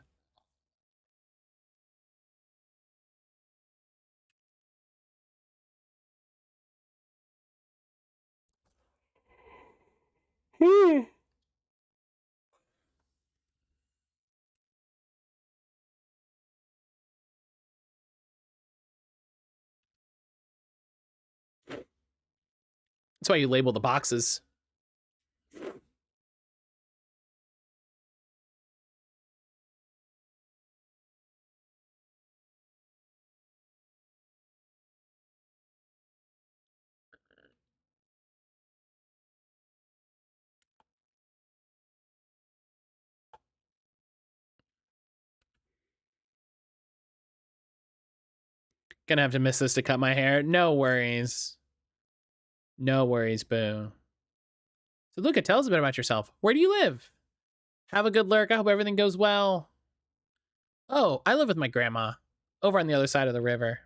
That's why you label the boxes. Gonna have to miss this to cut my hair. No worries. No worries, boo. So Luka, tell us a bit about yourself. Where do you live? Have a good lurk. I hope everything goes well. Oh, I live with my grandma. Over on the other side of the river.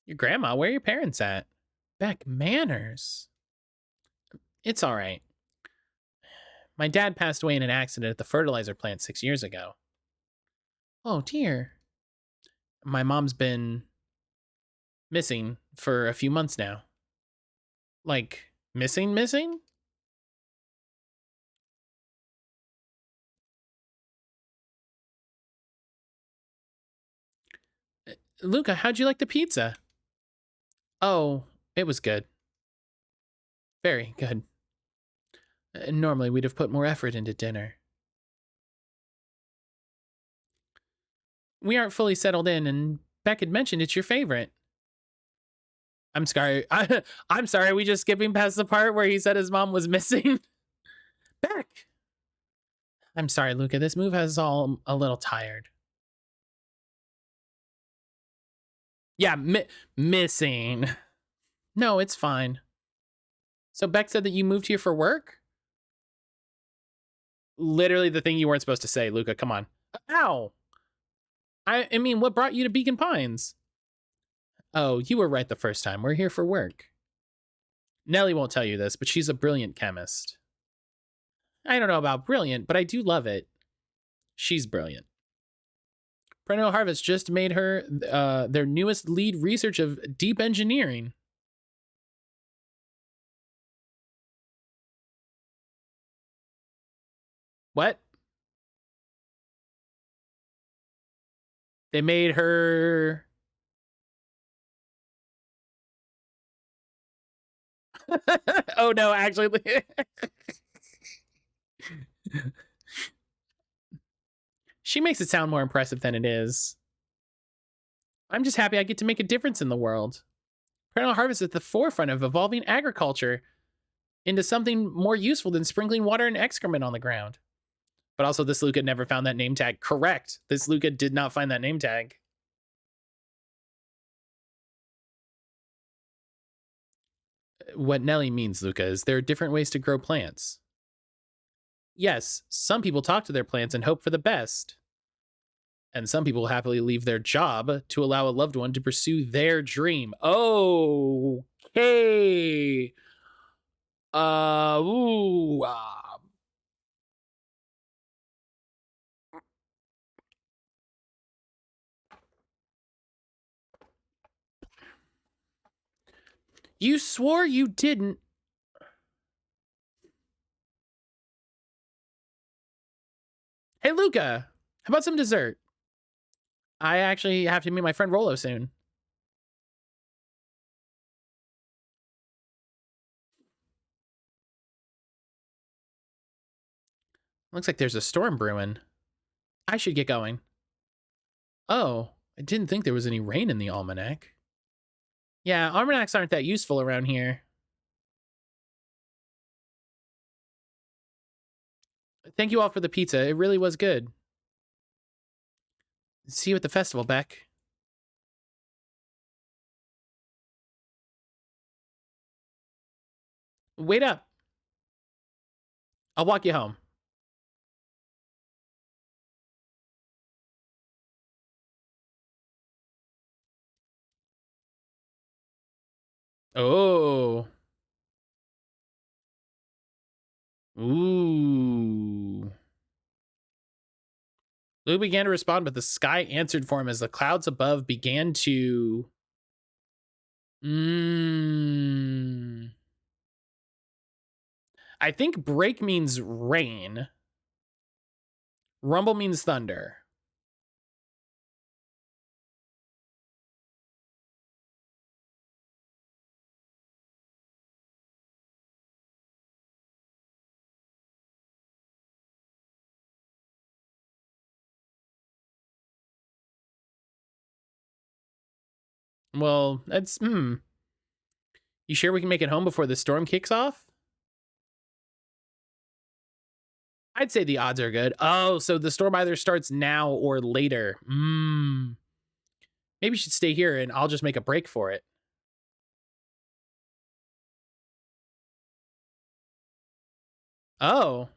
Your grandma? Where are your parents at? Beck Manners. It's alright. My dad passed away in an accident at the fertilizer plant 6 years ago. Oh dear. My mom's been missing for a few months now. Like, missing? Luka, how'd you like the pizza? Oh, it was good. Very good. Normally, we'd have put more effort into dinner. We aren't fully settled in, and Beck had mentioned it's your favorite. I'm sorry. I'm sorry. Are we just skipping past the part where he said his mom was missing? Beck! I'm sorry, Luka. This move has us all a little tired. Yeah, missing. No, it's fine. So Beck said that you moved here for work? Literally the thing you weren't supposed to say, Luka. Come on. Ow! I mean, what brought you to Beacon Pines? Oh, you were right the first time. We're here for work. Nellie won't tell you this, but she's a brilliant chemist. I don't know about brilliant, but I do love it. She's brilliant. Perennial Harvest just made her their newest lead research of deep engineering. What? They made her... Oh no, actually... She makes it sound more impressive than it is. I'm just happy I get to make a difference in the world. Perennial Harvest is at the forefront of evolving agriculture into something more useful than sprinkling water and excrement on the ground. But also, this Luka never found that name tag. Correct. This Luka did not find that name tag. What Nelly means, Luka, is there are different ways to grow plants. Yes, some people talk to their plants and hope for the best. And some people happily leave their job to allow a loved one to pursue their dream. Okay. Ooh. You swore you didn't. Hey, Luka, how about some dessert? I actually have to meet my friend Rolo soon. Looks like there's a storm brewing. I should get going. Oh, I didn't think there was any rain in the almanac. Yeah, almanacs aren't that useful around here. Thank you all for the pizza. It really was good. See you at the festival, Beck. Wait up. I'll walk you home. Oh. Ooh. Luke began to respond, but the sky answered for him as the clouds above began to... I think break means rain. Rumble means thunder. Well, that's... You sure we can make it home before the storm kicks off? I'd say the odds are good. Oh, so the storm either starts now or later. Maybe you should stay here and I'll just make a break for it. Oh.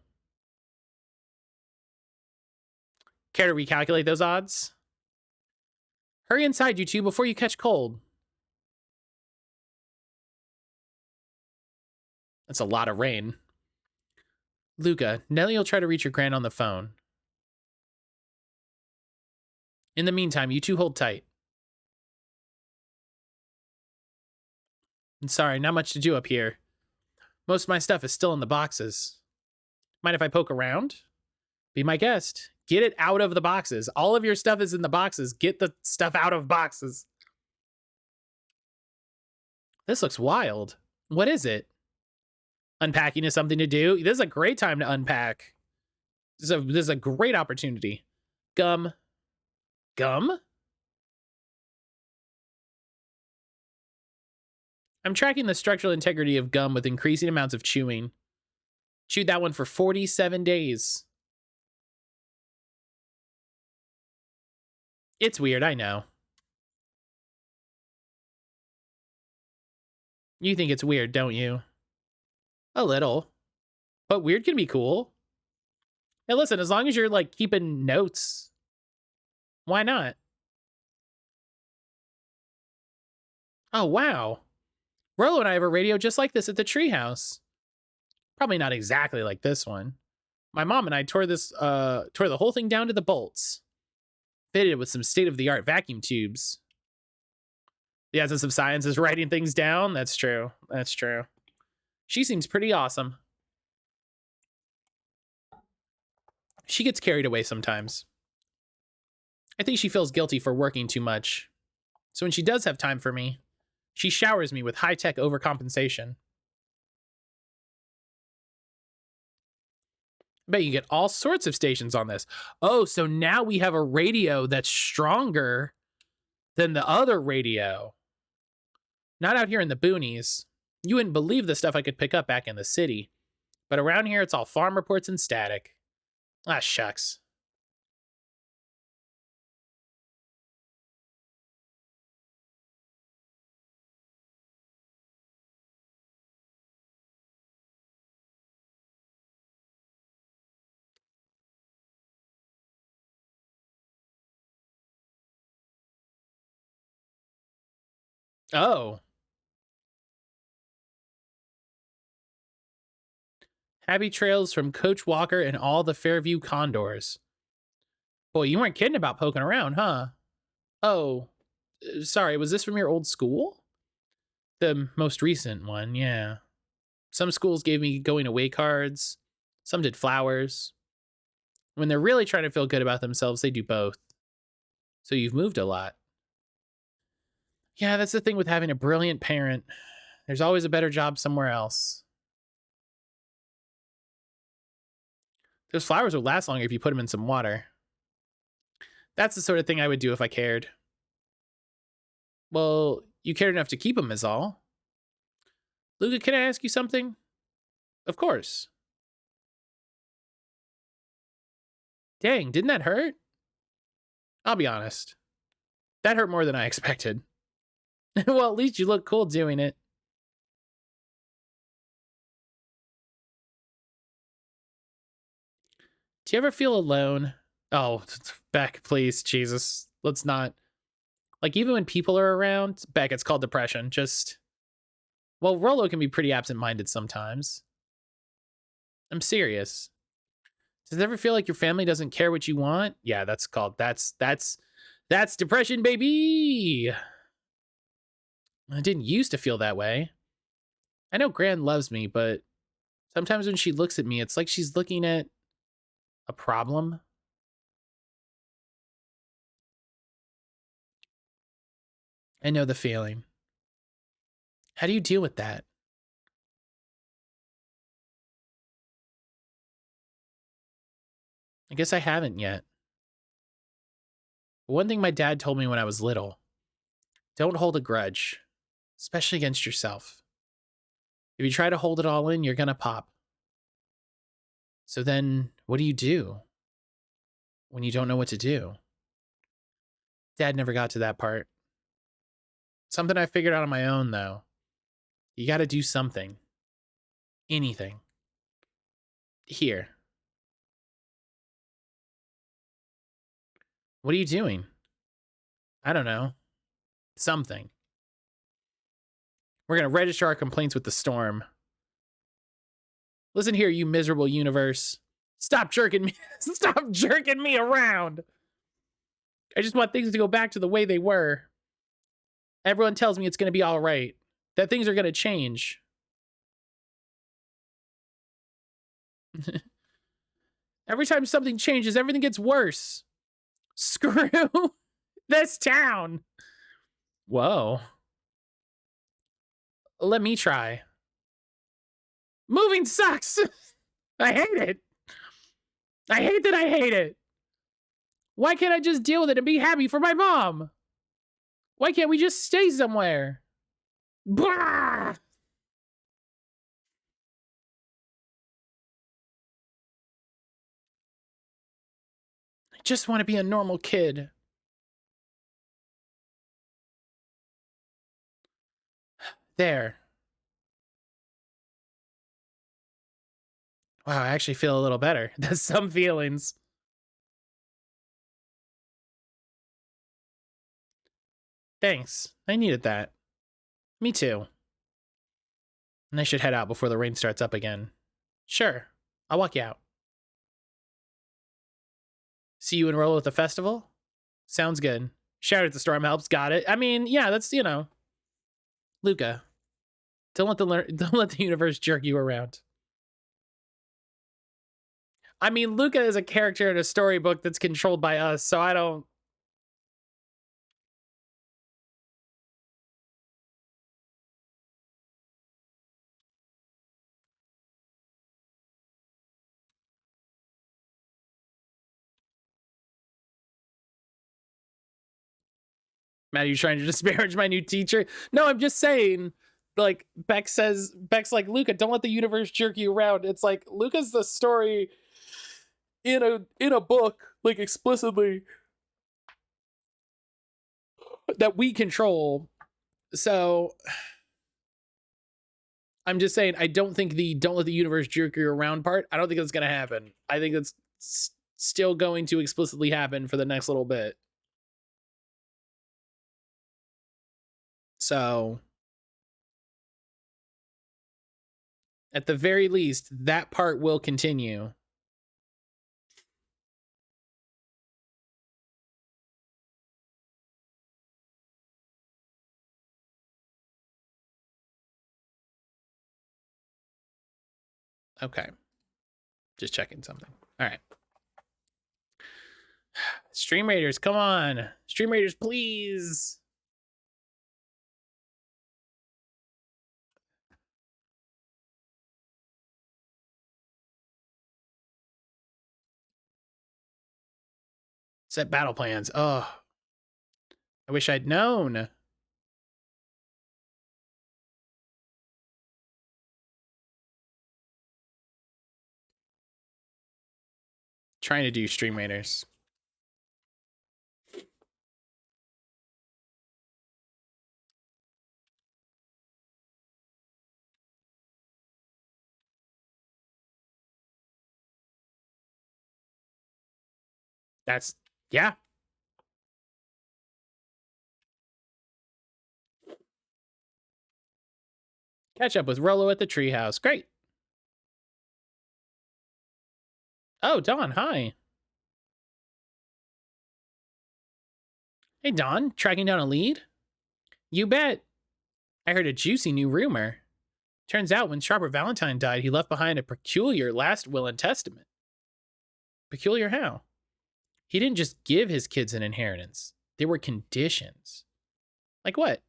Care to recalculate those odds? Hurry inside, you two, before you catch cold. That's a lot of rain. Luka, Nellie will try to reach your grand on the phone. In the meantime, you two hold tight. I'm sorry, not much to do up here. Most of my stuff is still in the boxes. Mind if I poke around? Be my guest. Get it out of the boxes. All of your stuff is in the boxes. Get the stuff out of boxes. This looks wild. What is it? Unpacking is something to do. This is a great time to unpack. This is a great opportunity. Gum. Gum? I'm tracking the structural integrity of gum with increasing amounts of chewing. Chewed that one for 47 days. It's weird, I know. You think it's weird, don't you? A little. But weird can be cool. Hey, listen, as long as you're, like, keeping notes, why not? Oh, wow. Rollo and I have a radio just like this at the treehouse. Probably not exactly like this one. My mom and I tore the whole thing down to the bolts. Fitted it with some state-of-the-art vacuum tubes. The essence of science is writing things down. That's true. That's true. She seems pretty awesome. She gets carried away sometimes. I think she feels guilty for working too much. So when she does have time for me, she showers me with high-tech overcompensation. I bet you get all sorts of stations on this. Oh, so now we have a radio that's stronger than the other radio. Not out here in the boonies. You wouldn't believe the stuff I could pick up back in the city. But around here, it's all farm reports and static. Ah, shucks. Oh. Happy trails from Coach Walker and all the Fairview Condors. Boy, you weren't kidding about poking around, huh? Oh, sorry, was this from your old school? The most recent one, yeah. Some schools gave me going away cards. Some did flowers. When they're really trying to feel good about themselves, they do both. So you've moved a lot. Yeah, that's the thing with having a brilliant parent. There's always a better job somewhere else. Those flowers would last longer if you put them in some water. That's the sort of thing I would do if I cared. Well, you cared enough to keep them is all. Luka, can I ask you something? Of course. Dang, didn't that hurt? I'll be honest. That hurt more than I expected. Well, at least you look cool doing it. Do you ever feel alone? Oh, Beck, please, Jesus. Let's not. Like, even when people are around, Beck, it's called depression. Just. Well, Rolo can be pretty absent minded sometimes. I'm serious. Does it ever feel like your family doesn't care what you want? Yeah, that's depression, baby. I didn't used to feel that way. I know Gran loves me, but sometimes when she looks at me, it's like she's looking at a problem. I know the feeling. How do you deal with that? I guess I haven't yet. One thing my dad told me when I was little: don't hold a grudge, especially against yourself. If you try to hold it all in, you're gonna pop. So then, what do you do when you don't know what to do? Dad never got to that part. Something I figured out on my own, though. You gotta do something. Anything. Here. What are you doing? I don't know. Something. We're gonna register our complaints with the storm. Listen here, you miserable universe. Stop jerking me. Stop jerking me around. I just want things to go back to the way they were. Everyone tells me it's gonna be all right. That things are gonna change. Every time something changes, everything gets worse. Screw this town. Whoa. Let me try. Moving sucks. I hate it. I hate that I hate it. Why can't I just deal with it and be happy for my mom? Why can't we just stay somewhere? Bah! I just want to be a normal kid. There. Wow, I actually feel a little better. There's some feelings. Thanks. I needed that. Me too. And I should head out before the rain starts up again. Sure. I'll walk you out. See you in Rolo at the festival? Sounds good. Shout at the storm helps. Got it. I mean, yeah, that's, you know. Luka. Don't let the universe jerk you around. I mean, Luka is a character in a storybook that's controlled by us, so I don't. Matt, are you trying to disparage my new teacher? No, I'm just saying. Like Beck's like, Luka, don't let the universe jerk you around. It's like Luka's the story in a book, like explicitly that we control. So I'm just saying, I don't think the don't let the universe jerk you around part, I don't think that's gonna happen. I think that's still going to explicitly happen for the next little bit. So at the very least, that part will continue. Okay. Just checking something. All right. Stream Raiders, come on. Stream Raiders, please. Set battle plans. Oh, I wish I'd known. Trying to do Stream Raiders. Yeah. Catch up with Rolo at the treehouse. Great. Oh, Don, hi. Hey, Don, tracking down a lead? You bet. I heard a juicy new rumor. Turns out when Sharper Valentine died, he left behind a peculiar last will and testament. Peculiar how? He didn't just give his kids an inheritance. There were conditions. Like what?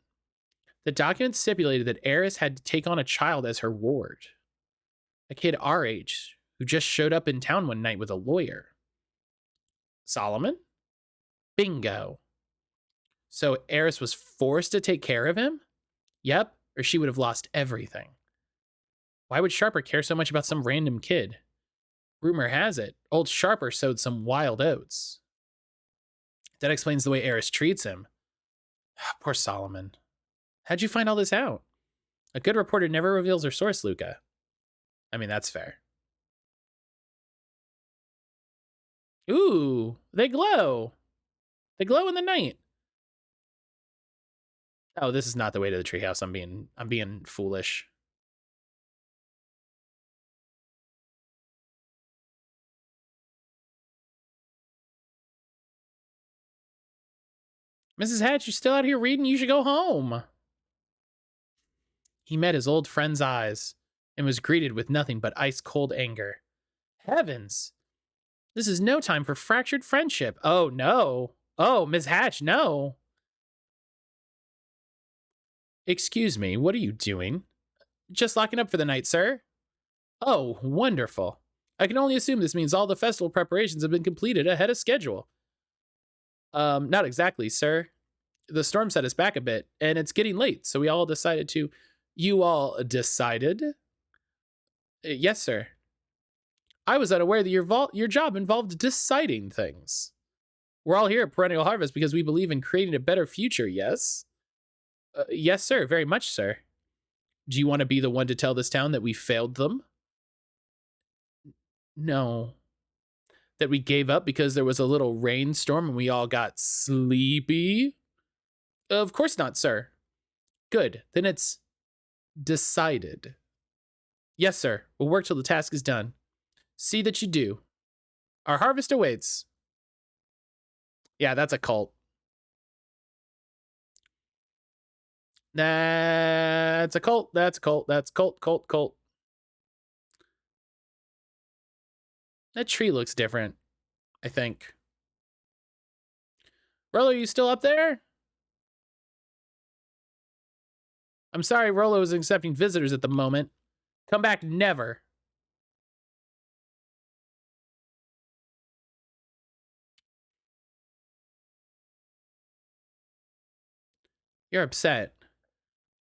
The document stipulated that Eris had to take on a child as her ward. A kid our age, who just showed up in town one night with a lawyer. Solomon? Bingo. So Eris was forced to take care of him? Yep, or she would have lost everything. Why would Sharper care so much about some random kid? Rumor has it, old Sharper sowed some wild oats. That explains the way Eris treats him. Poor Solomon. How'd you find all this out? A good reporter never reveals her source, Luka. I mean, that's fair. Ooh, they glow. They glow in the night. Oh, this is not the way to the treehouse. I'm being foolish. Mrs. Hatch, you still out here reading? You should go home. He met his old friend's eyes and was greeted with nothing but ice-cold anger. Heavens! This is no time for fractured friendship. Oh, no. Oh, Miss Hatch, no. Excuse me, what are you doing? Just locking up for the night, sir. Oh, wonderful. I can only assume this means all the festival preparations have been completed ahead of schedule. Not exactly, sir. The storm set us back a bit, and it's getting late, so we all decided to... You all decided? Yes, sir. I was unaware that your job involved deciding things. We're all here at Perennial Harvest because we believe in creating a better future, yes? Yes, sir, very much, sir. Do you want to be the one to tell this town that we failed them? No. That we gave up because there was a little rainstorm and we all got sleepy? Of course not, sir. Good, then it's decided. Yes, sir. We'll work till the task is done. See that you do. Our harvest awaits. Yeah, that's a cult. That's a cult. That's a cult. That's cult. That tree looks different, I think. Rolo, are you still up there? I'm sorry, Rolo is accepting visitors at the moment. Come back never. You're upset.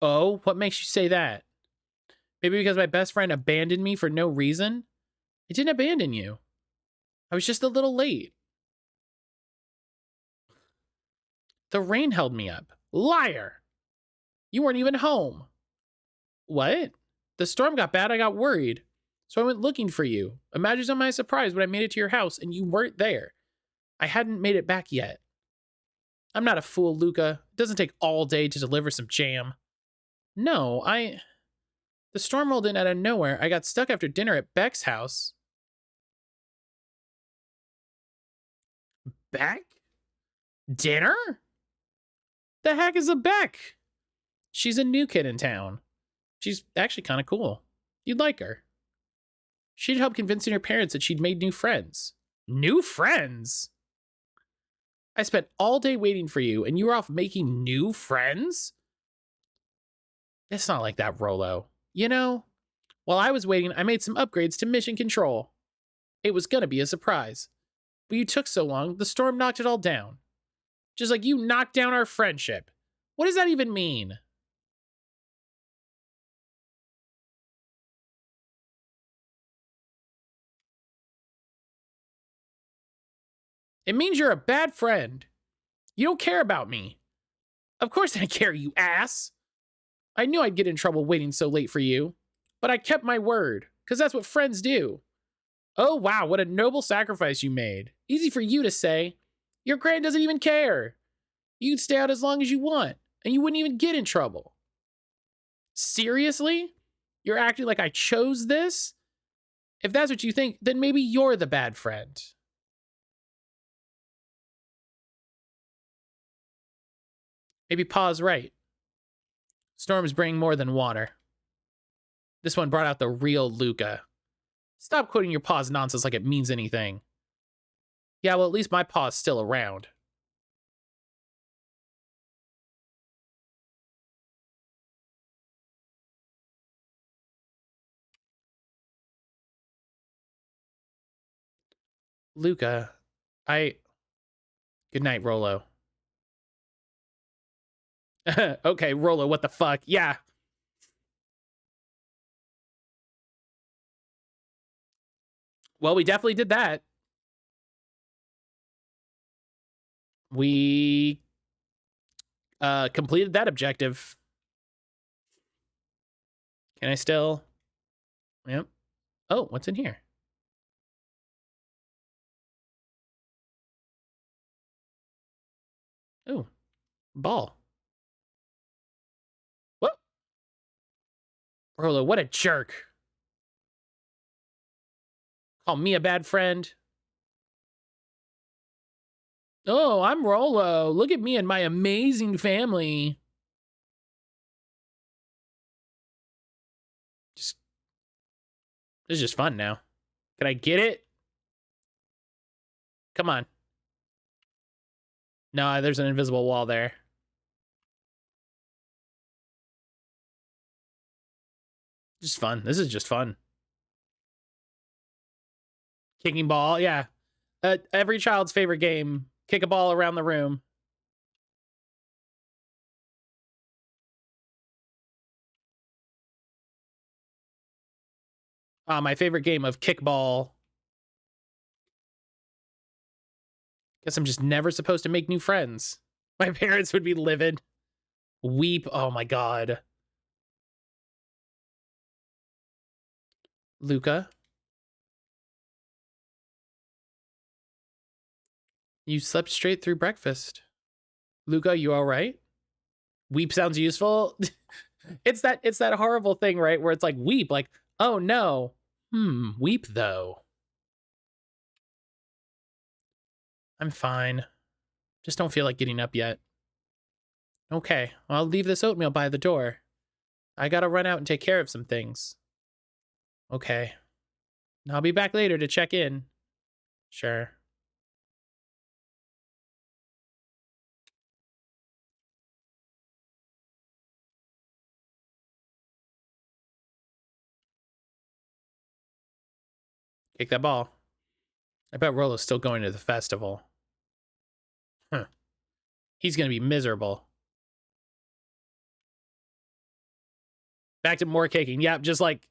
Oh, what makes you say that? Maybe because my best friend abandoned me for no reason? I didn't abandon you. I was just a little late. The rain held me up. Liar! You weren't even home. What? The storm got bad, I got worried. So I went looking for you. Imagine my surprise when I made it to your house and you weren't there. I hadn't made it back yet. I'm not a fool, Luka. It doesn't take all day to deliver some jam. No, The storm rolled in out of nowhere. I got stuck after dinner at Beck's house. Beck? Dinner? The heck is a Beck? She's a new kid in town. She's actually kind of cool. You'd like her. She'd help convincing her parents that she'd made new friends. New friends? I spent all day waiting for you, and you were off making new friends? It's not like that, Rolo. You know, while I was waiting, I made some upgrades to mission control. It was gonna be a surprise. But you took so long, the storm knocked it all down. Just like you knocked down our friendship. What does that even mean? It means you're a bad friend. You don't care about me. Of course I care, you ass. I knew I'd get in trouble waiting so late for you. But I kept my word, because that's what friends do. Oh wow, what a noble sacrifice you made. Easy for you to say. Your grand doesn't even care. You can stay out as long as you want, and you wouldn't even get in trouble. Seriously? You're acting like I chose this? If that's what you think, then maybe you're the bad friend. Maybe Pa's right. Storms bring more than water. This one brought out the real Luka. Stop quoting your Pa's nonsense like it means anything. Yeah, well, at least my Pa's still around. Luka, Good night, Rolo. Okay, Rolo, what the fuck? Yeah. Well, we definitely did that. We completed that objective. Can I still? Yep. Oh, what's in here? Oh, ball. What? Rolo, what a jerk. Call me a bad friend. Oh, I'm Rolo. Look at me and my amazing family. This is just fun now. Can I get it? Come on. No, there's an invisible wall there. Just fun. This is just fun. Kicking ball, yeah. Every child's favorite game. Kick a ball around the room. My favorite game of kickball. Guess I'm just never supposed to make new friends. My parents would be livid. Weep. Oh my god. Luka? You slept straight through breakfast. Luka, you alright? Weep sounds useful. It's that horrible thing, right? Where it's like weep, like, oh no. Weep though. I'm fine. Just don't feel like getting up yet. Okay, well, I'll leave this oatmeal by the door. I gotta run out and take care of some things. Okay. I'll be back later to check in. Sure. Kick that ball. I bet Rolo's still going to the festival. Huh. He's gonna be miserable. Back to more kicking. Yep, just like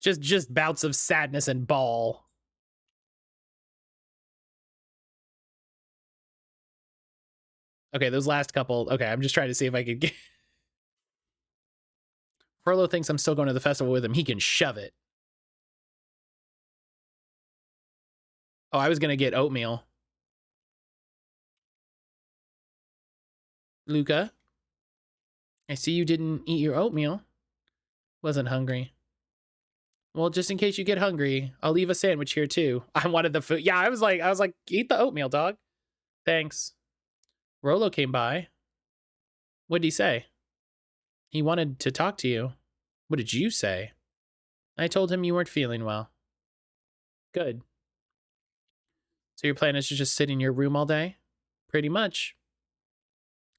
just bouts of sadness and ball. Okay, those last couple. Okay, I'm just trying to see if I could get. Rolo thinks I'm still going to the festival with him. He can shove it. Oh, I was gonna get oatmeal. Luka, I see you didn't eat your oatmeal. Wasn't hungry. Well, just in case you get hungry, I'll leave a sandwich here too. I wanted the food. Yeah, I was like, eat the oatmeal, dog. Thanks. Rolo came by. What'd he say? He wanted to talk to you. What did you say? I told him you weren't feeling well. Good. So your plan is to just sit in your room all day? Pretty much.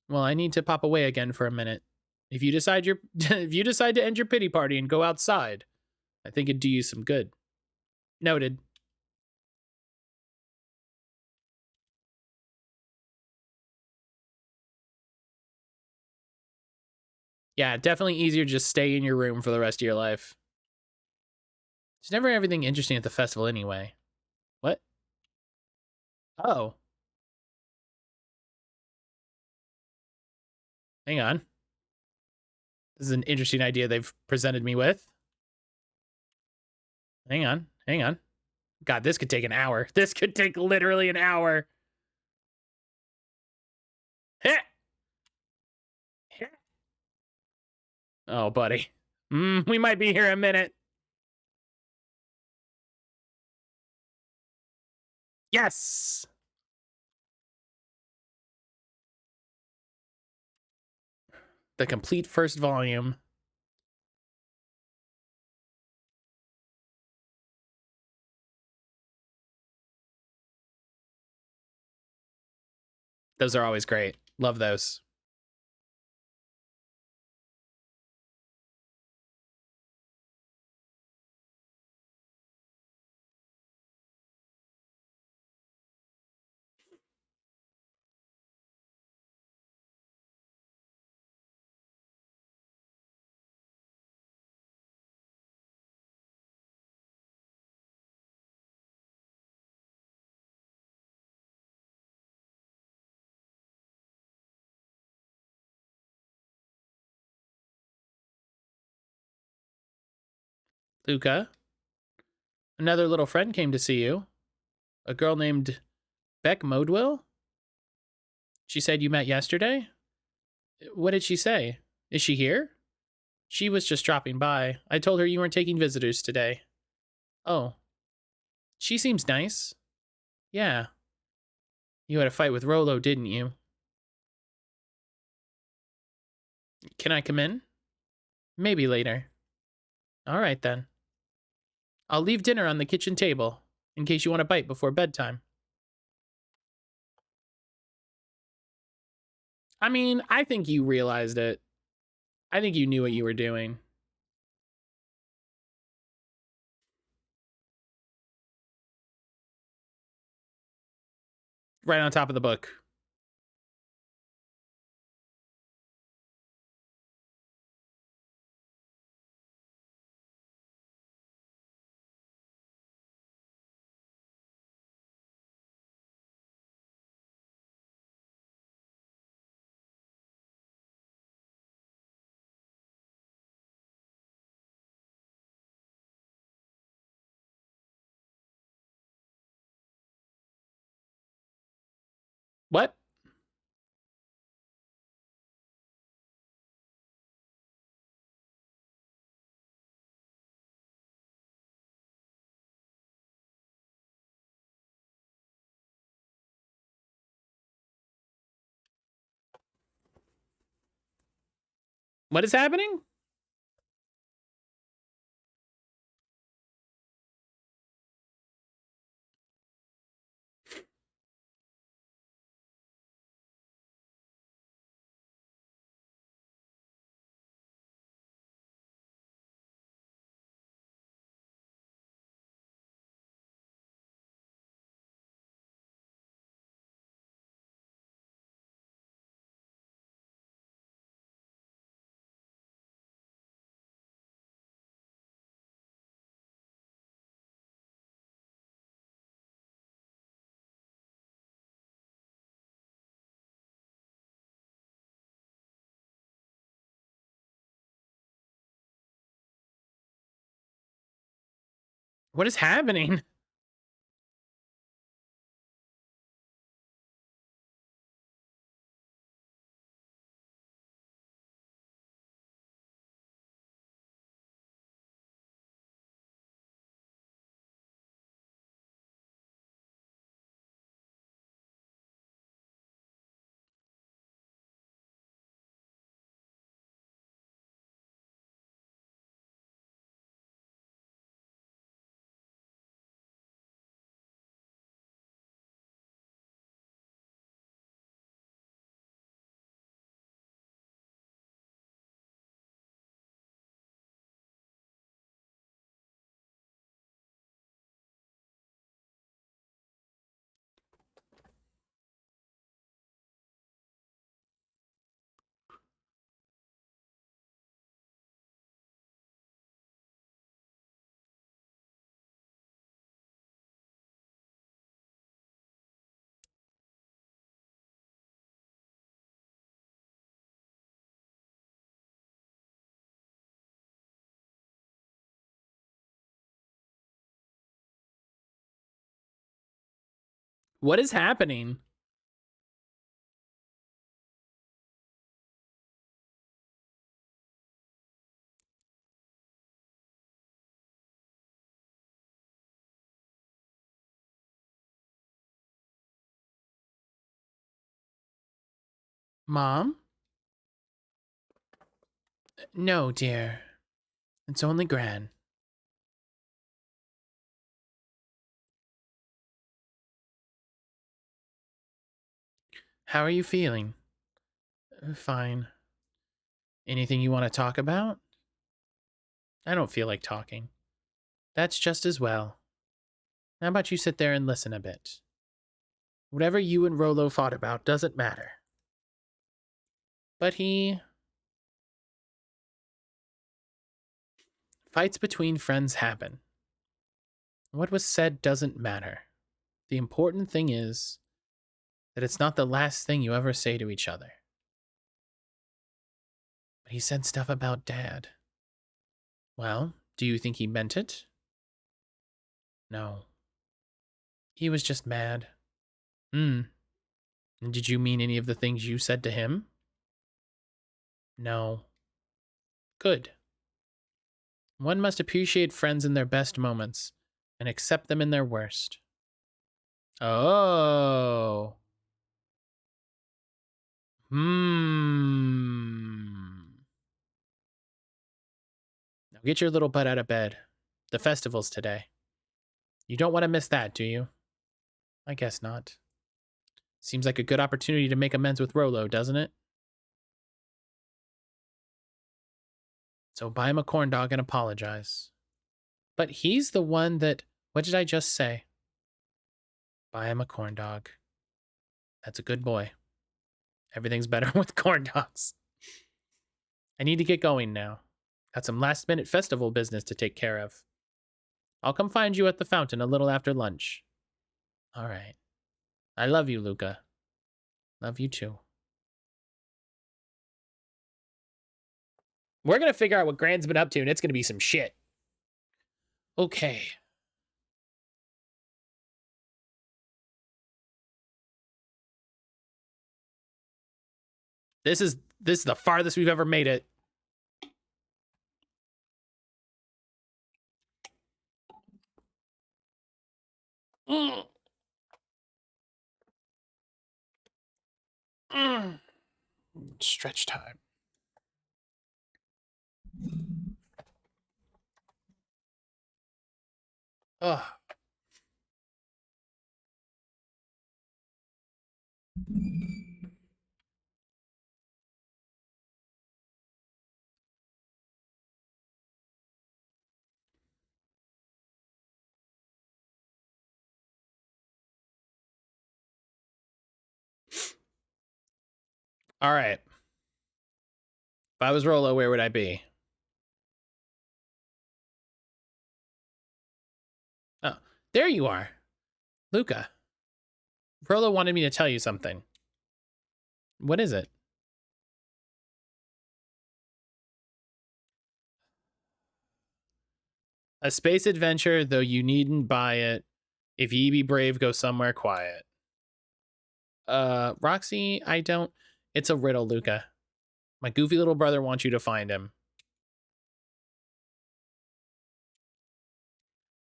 Well, I need to pop away again for a minute. If you decide if you decide to end your pity party and go outside, I think it'd do you some good. Noted. Yeah, definitely easier to just stay in your room for the rest of your life. There's never everything interesting at the festival anyway. What? Oh. Hang on. This is an interesting idea they've presented me with. Hang on. Hang on. God, this could take an hour. This could take literally an hour. Heh! Heh! Oh, buddy. We might be here a minute. Yes! The complete first volume. Those are always great. Love those. Luka, another little friend came to see you. A girl named Beck Modwell? She said you met yesterday? What did she say? Is she here? She was just dropping by. I told her you weren't taking visitors today. Oh. She seems nice. Yeah. You had a fight with Rolo, didn't you? Can I come in? Maybe later. All right, then. I'll leave dinner on the kitchen table, in case you want a bite before bedtime. I mean, I think you realized it. I think you knew what you were doing. Right on top of the book. What? What is happening? What is happening? What is happening? Mom? No, dear. It's only Gran. How are you feeling? Fine. Anything you want to talk about? I don't feel like talking. That's just as well. How about you sit there and listen a bit? Whatever you and Rolo fought about doesn't matter. But fights between friends happen. What was said doesn't matter. The important thing is that it's not the last thing you ever say to each other. But he said stuff about Dad. Well, do you think he meant it? No. He was just mad. And did you mean any of the things you said to him? No. Good. One must appreciate friends in their best moments and accept them in their worst. Oh. Now get your little butt out of bed. The festival's today. You don't want to miss that, do you? I guess not. Seems like a good opportunity to make amends with Rolo, doesn't it? So buy him a corn dog and apologize. But he's the one that... What did I just say? Buy him a corn dog. That's a good boy. Everything's better with corn dogs. I need to get going now. Got some last-minute festival business to take care of. I'll come find you at the fountain a little after lunch. All right. I love you, Luka. Love you too. We're going to figure out what Gran's been up to, and it's going to be some shit. Okay. This is the farthest we've ever made it. Stretch time. Ugh. All right. If I was Rolo, where would I be? Oh, there you are. Luka. Rolo wanted me to tell you something. What is it? A space adventure, though you needn't buy it. If ye be brave, go somewhere quiet. Roxy, I don't... It's a riddle, Luka. My goofy little brother wants you to find him.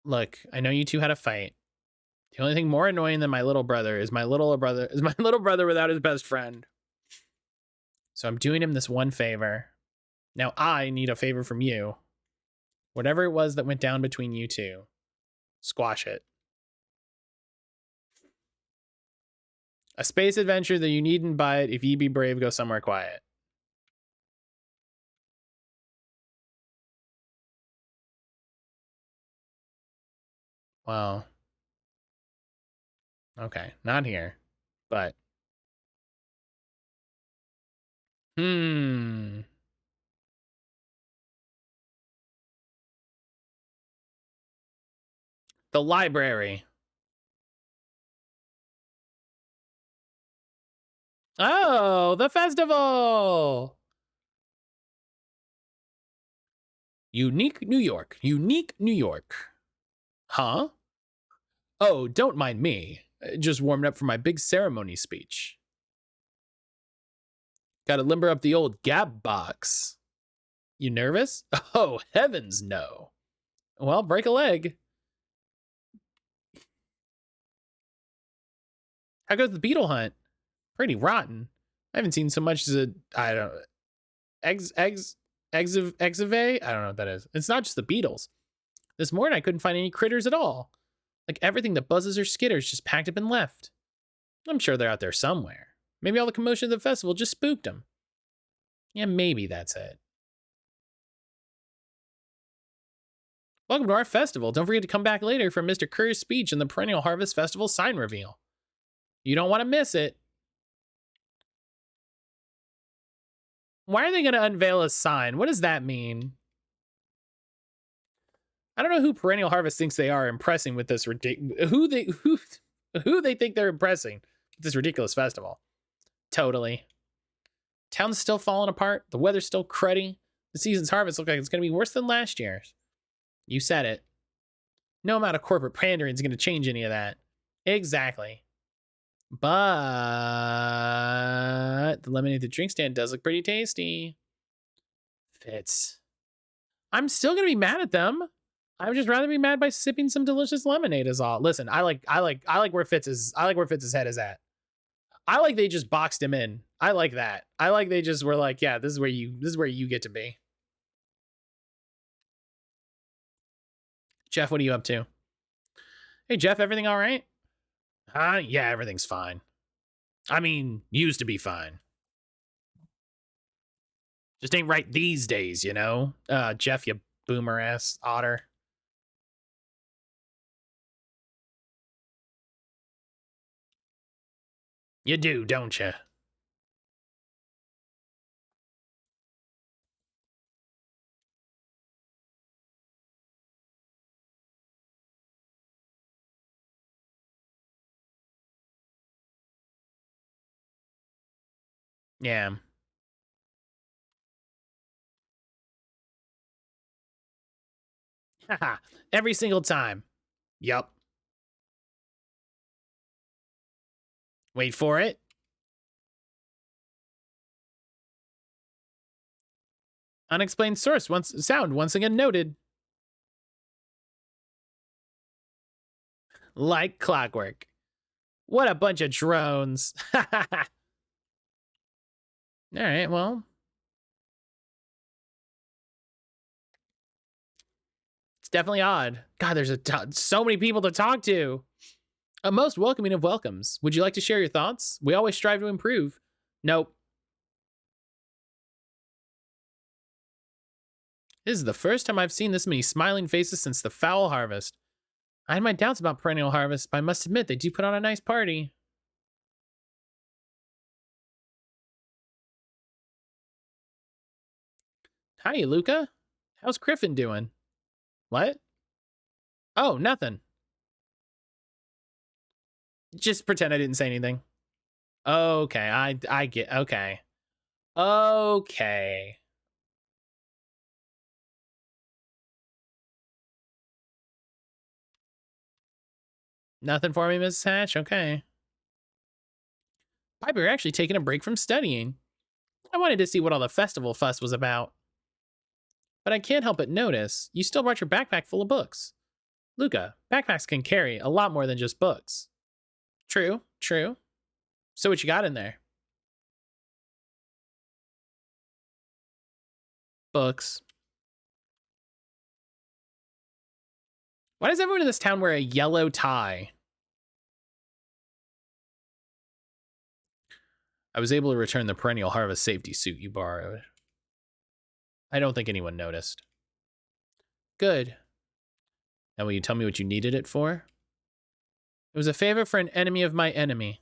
Look, I know you two had a fight. The only thing more annoying than my little brother is my little brother without his best friend. So I'm doing him this one favor. Now I need a favor from you. Whatever it was that went down between you two, squash it. A space adventure that you needn't buy it. If ye be brave, go somewhere quiet. Well, okay, not here, but the library. Oh, the festival. Unique New York. Unique New York. Huh? Oh, don't mind me. Just warmed up for my big ceremony speech. Gotta limber up the old gab box. You nervous? Oh, heavens no. Well, break a leg. How goes the beetle hunt? Pretty rotten. I haven't seen so much as I don't know, exivay? I don't know what that is. It's not just the beetles. This morning I couldn't find any critters at all. Like everything that buzzes or skitters just packed up and left. I'm sure they're out there somewhere. Maybe all the commotion of the festival just spooked them. Yeah, maybe that's it. Welcome to our festival. Don't forget to come back later for Mr. Kerr's speech and the Perennial Harvest Festival sign reveal. You don't want to miss it. Why are they going to unveil a sign? What does that mean? I don't know who Perennial Harvest thinks they are impressing with this who they think they're impressing with this ridiculous festival. Totally. Town's still falling apart. The weather's still cruddy. The season's harvest looks like it's going to be worse than last year's. You said it. No amount of corporate pandering is going to change any of that. Exactly. But the lemonade at the drink stand does look pretty tasty. Fitz. I'm still going to be mad at them. I would just rather be mad by sipping some delicious lemonade is all. Listen, I like where Fitz's head is at. I like they just boxed him in. I like that. I like they just were like, yeah, this is where you get to be. Jeff, what are you up to? Hey Jeff, everything all right? Yeah, everything's fine. I mean, used to be fine. Just ain't right these days, you know? Jeff, you boomer ass otter. You do, don't you? Yeah. Haha. Every single time. Yup. Wait for it. Unexplained source sound once again noted. Like clockwork. What a bunch of drones. All right, well. It's definitely odd. God, there's so many people to talk to. A most welcoming of welcomes. Would you like to share your thoughts? We always strive to improve. Nope. This is the first time I've seen this many smiling faces since the foul harvest. I had my doubts about perennial harvest, but I must admit they do put on a nice party. Hi, Luka. How's Griffin doing? What? Oh, nothing. Just pretend I didn't say anything. Okay, I get. Okay. Okay. Nothing for me, Mrs. Hatch? Okay. Piper, you're actually taking a break from studying. I wanted to see what all the festival fuss was about. But I can't help but notice you still brought your backpack full of books. Luka, backpacks can carry a lot more than just books. True, true. So what you got in there? Books. Why does everyone in this town wear a yellow tie? I was able to return the perennial harvest safety suit you borrowed. I don't think anyone noticed. Good. Now will you tell me what you needed it for? It was a favor for an enemy of my enemy.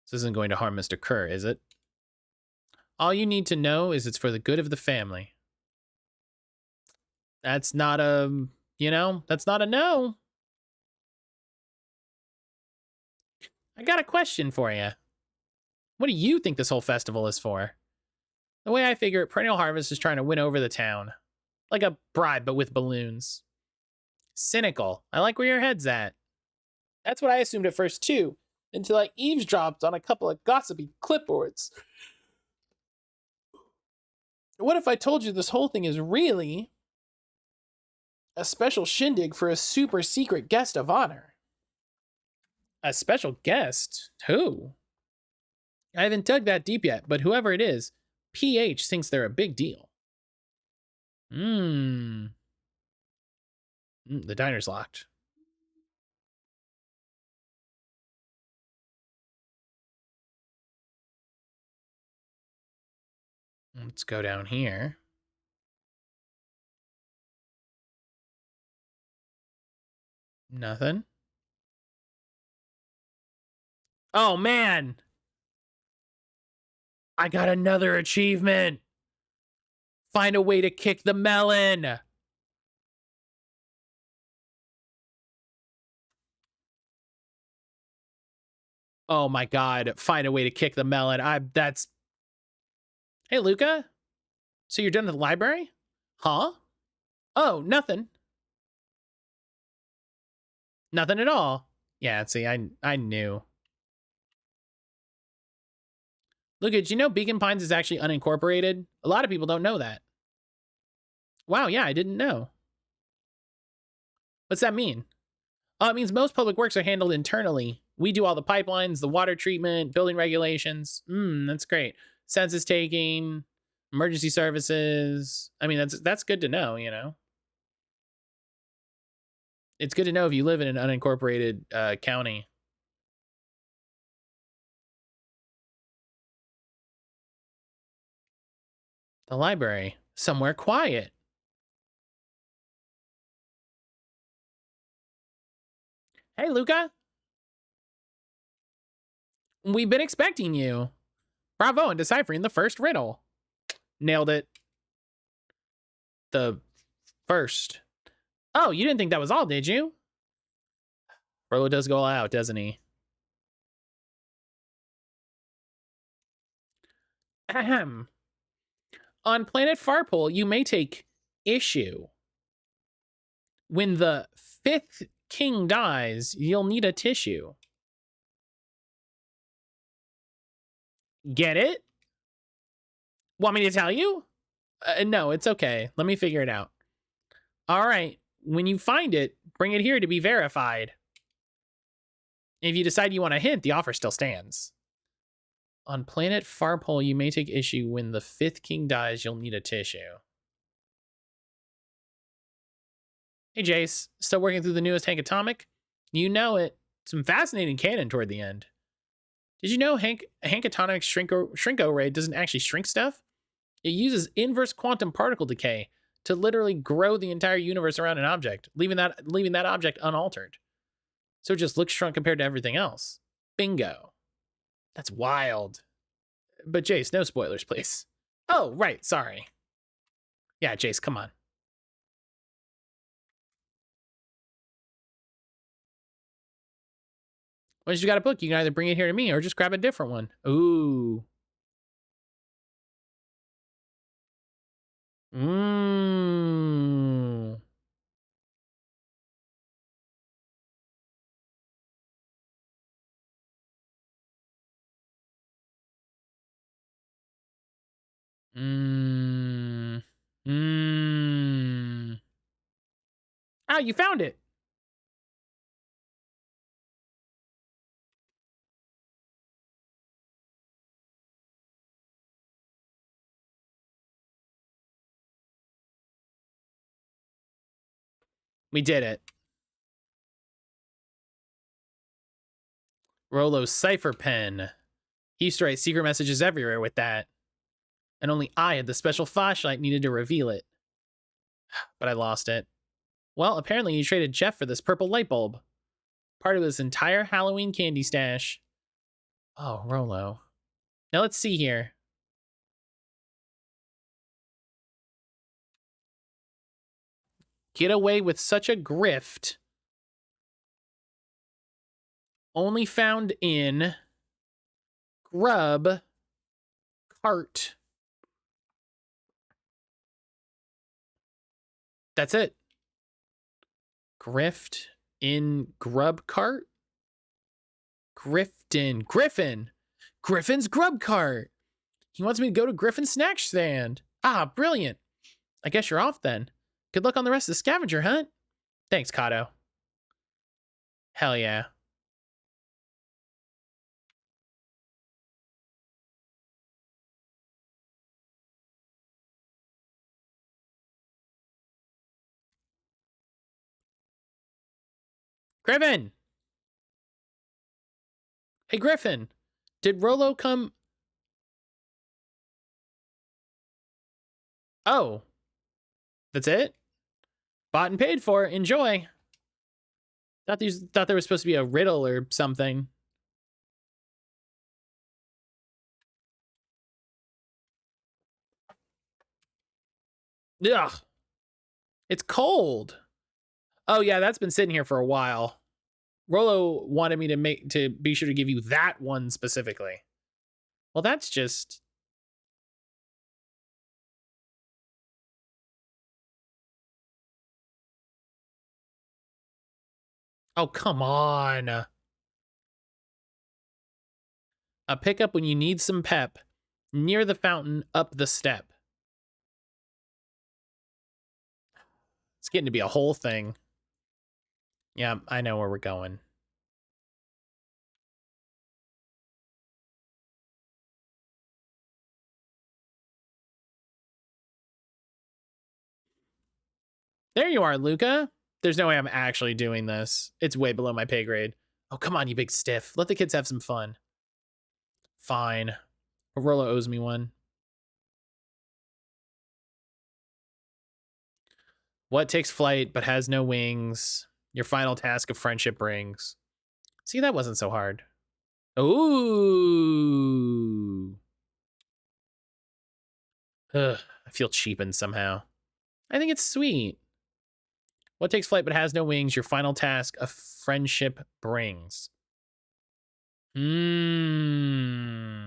This isn't going to harm Mr. Kerr, is it? All you need to know is it's for the good of the family. That's not a, that's not a no. I got a question for you. What do you think this whole festival is for? The way I figure it, Perennial Harvest is trying to win over the town. Like a bribe, but with balloons. Cynical. I like where your head's at. That's what I assumed at first, too, until I eavesdropped on a couple of gossipy clipboards. What if I told you this whole thing is really a special shindig for a super secret guest of honor? A special guest? Who? I haven't dug that deep yet, but whoever it is, PH thinks they're a big deal. The diner's locked. Let's go down here. Nothing. Oh, man. I got another achievement. Find a way to kick the melon. Oh my God. Find a way to kick the melon. Hey, Luka. So you're done at the library? Huh? Oh, nothing. Nothing at all. Yeah, see, I knew. Luka, did you know Beacon Pines is actually unincorporated? A lot of people don't know that. Wow, yeah, I didn't know. What's that mean? It means most public works are handled internally. We do all the pipelines, the water treatment, building regulations. That's great. Census taking, emergency services. I mean, that's good to know, you know? It's good to know if you live in an unincorporated county. The library. Somewhere quiet. Hey, Luka. We've been expecting you. Bravo on deciphering the first riddle. Nailed it. The first. Oh, you didn't think that was all, did you? Rollo does go all out, doesn't he? Ahem. On planet Farpole, you may take issue. When the fifth king dies, you'll need a tissue. Get it? Want me to tell you? No, it's okay. Let me figure it out. All right. When you find it, bring it here to be verified. If you decide you want a hint, the offer still stands. On planet Farpole, you may take issue when the fifth king dies, you'll need a tissue. Hey, Jace. Still working through the newest Hank Atomic? You know it. Some fascinating canon toward the end. Did you know Hank Atomic's Shrinko ray doesn't actually shrink stuff? It uses inverse quantum particle decay to literally grow the entire universe around an object, leaving that object unaltered. So it just looks shrunk compared to everything else. Bingo. That's wild. But Jace, no spoilers, please. Oh, right, sorry. Yeah, Jace, come on. Once you got a book, you can either bring it here to me or just grab a different one. Ooh. Mmm. Mmm. Mmm. Oh, you found it. We did it. Rollo's cipher pen. He used to write secret messages everywhere with that. And only I had the special flashlight needed to reveal it. But I lost it. Well, apparently you traded Jeff for this purple light bulb. Part of this entire Halloween candy stash. Oh, Rollo. Now let's see here. Get away with such a grift. Only found in Grub Cart. That's it. Grift in Grub Cart? Griffin's grub cart. He wants me to go to Griffin's snack stand. Ah, brilliant. I guess you're off then. Good luck on the rest of the scavenger hunt. Thanks, Kato. Hell yeah. Griffin! Hey, Griffin. Did Rolo come? Oh. That's it? Bought and paid for. Enjoy. Thought there was supposed to be a riddle or something. Ugh. It's cold. Oh yeah, that's been sitting here for a while. Rolo wanted me to be sure to give you that one specifically. Well, that's just... Oh, come on. A pickup when you need some pep. Near the fountain, up the step. It's getting to be a whole thing. Yeah, I know where we're going. There you are, Luka. There's no way I'm actually doing this. It's way below my pay grade. Oh, come on, you big stiff. Let the kids have some fun. Fine. Rolo owes me one. What takes flight but has no wings? Your final task of friendship brings. See, that wasn't so hard. Ooh. Ugh, I feel cheapened somehow. I think it's sweet. What takes flight but has no wings? Your final task of friendship brings. Mmm.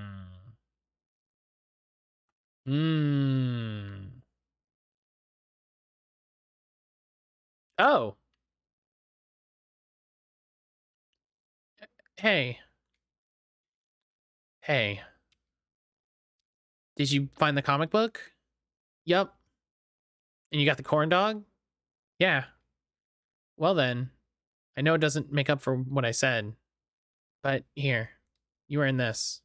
Mmm. Oh. Hey. Hey. Did you find the comic book? Yup. And you got the corn dog? Yeah. Well then, I know it doesn't make up for what I said, but here, you earn this.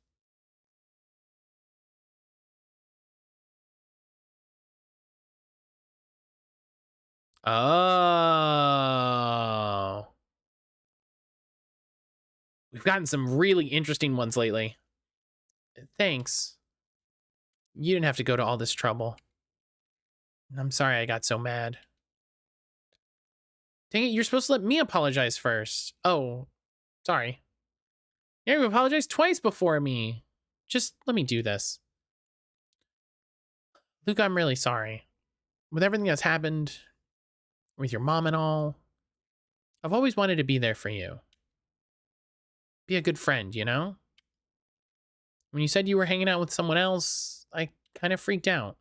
Oh. We've gotten some really interesting ones lately. Thanks. You didn't have to go to all this trouble. I'm sorry I got so mad. Dang it, you're supposed to let me apologize first. Oh, sorry. Yeah, you apologized twice before me. Just let me do this. Luke, I'm really sorry. With everything that's happened, with your mom and all, I've always wanted to be there for you. Be a good friend, you know? When you said you were hanging out with someone else, I kind of freaked out.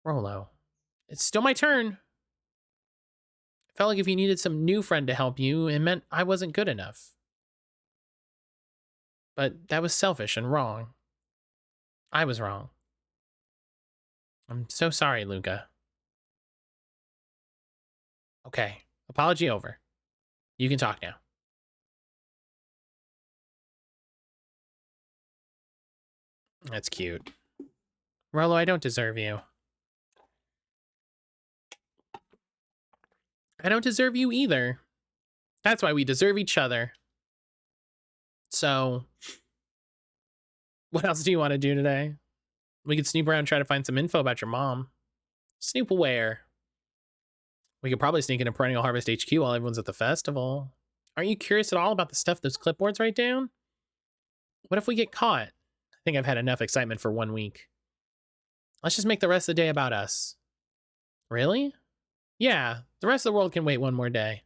Rolo, it's still my turn. It felt like if you needed some new friend to help you, it meant I wasn't good enough. But that was selfish and wrong. I was wrong. I'm so sorry, Luka. Okay, apology over. You can talk now. That's cute. Rolo, I don't deserve you. I don't deserve you either. That's why we deserve each other. So, what else do you want to do today? We could snoop around and try to find some info about your mom. Snoop where? We could probably sneak into Perennial Harvest HQ while everyone's at the festival. Aren't you curious at all about the stuff those clipboards write down? What if we get caught? I think I've had enough excitement for 1 week. Let's just make the rest of the day about us. Really? Yeah, the rest of the world can wait one more day.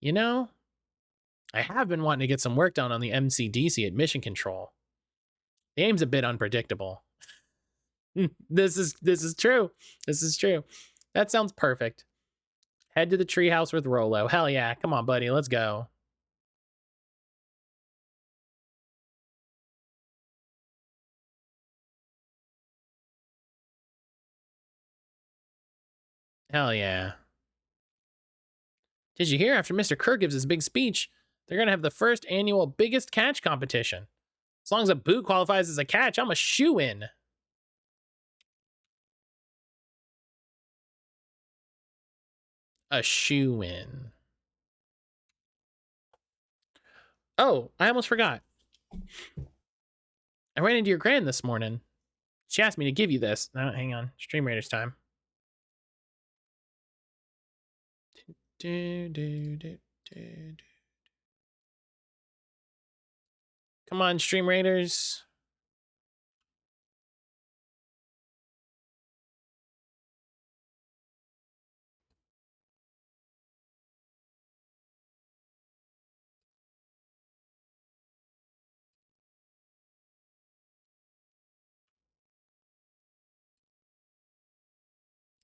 You know, I have been wanting to get some work done on the MCDC admission control. The aim's a bit unpredictable. This is true. This is true. That sounds perfect. Head to the treehouse with Rolo. Hell yeah. Come on, buddy. Let's go. Hell yeah. Did you hear? After Mr. Kerr gives his big speech, they're going to have the first annual biggest catch competition. As long as a boo qualifies as a catch, I'm a shoo-in. A shoo-in. Oh, I almost forgot. I ran into your gran this morning. She asked me to give you this. Oh, hang on. Stream Raiders time. Come on, Stream Raiders.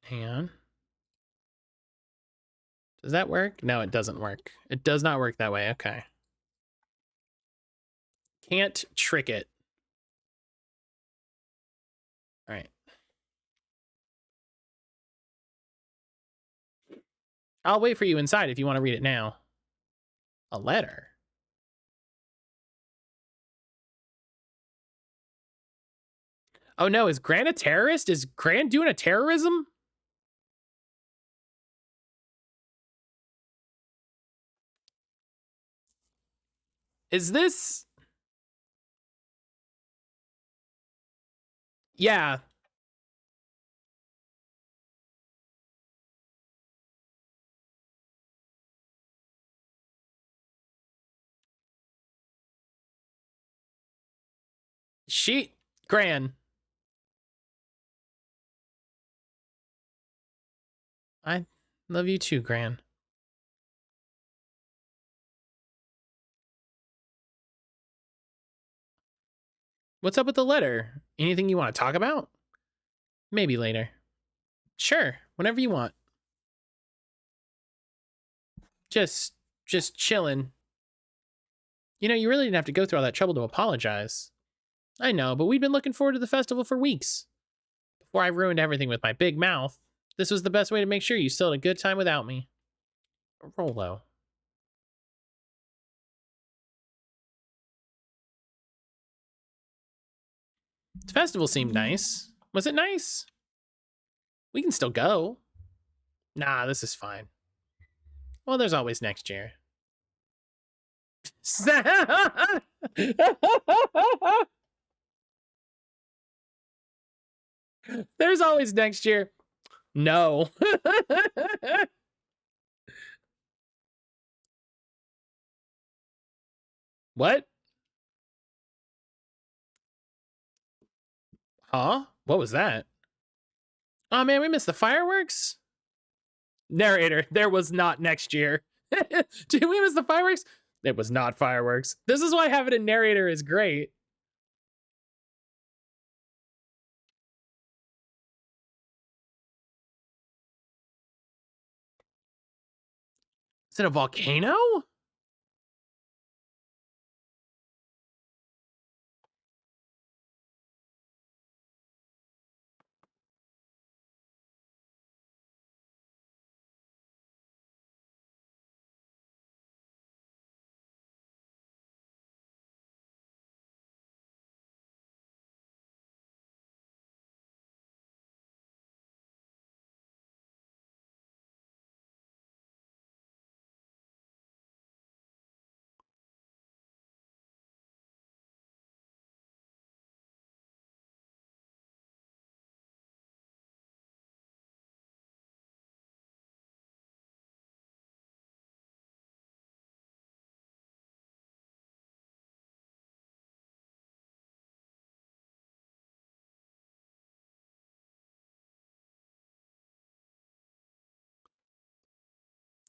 Hang on. Does that work? No, it doesn't work. It does not work that way. Okay. Can't trick it. All right. I'll wait for you inside if you want to read it now. A letter? Oh no, is Gran a terrorist? Is Gran doing a terrorism? Is this... Yeah. Gran. I love you too, Gran. What's up with the letter? Anything you want to talk about? Maybe later. Sure, whenever you want. Just chilling. You know, you really didn't have to go through all that trouble to apologize. I know, but we'd been looking forward to the festival for weeks. Before I ruined everything with my big mouth, this was the best way to make sure you still had a good time without me. Rolo. The festival seemed nice. Was it nice? We can still go. Nah, this is fine. Well, there's always next year. There's always next year. No. What? Huh? What was that? Oh man, we missed the fireworks? Narrator, there was not next year. Did we miss the fireworks? It was not fireworks. This is why having a narrator is great. Is it a volcano?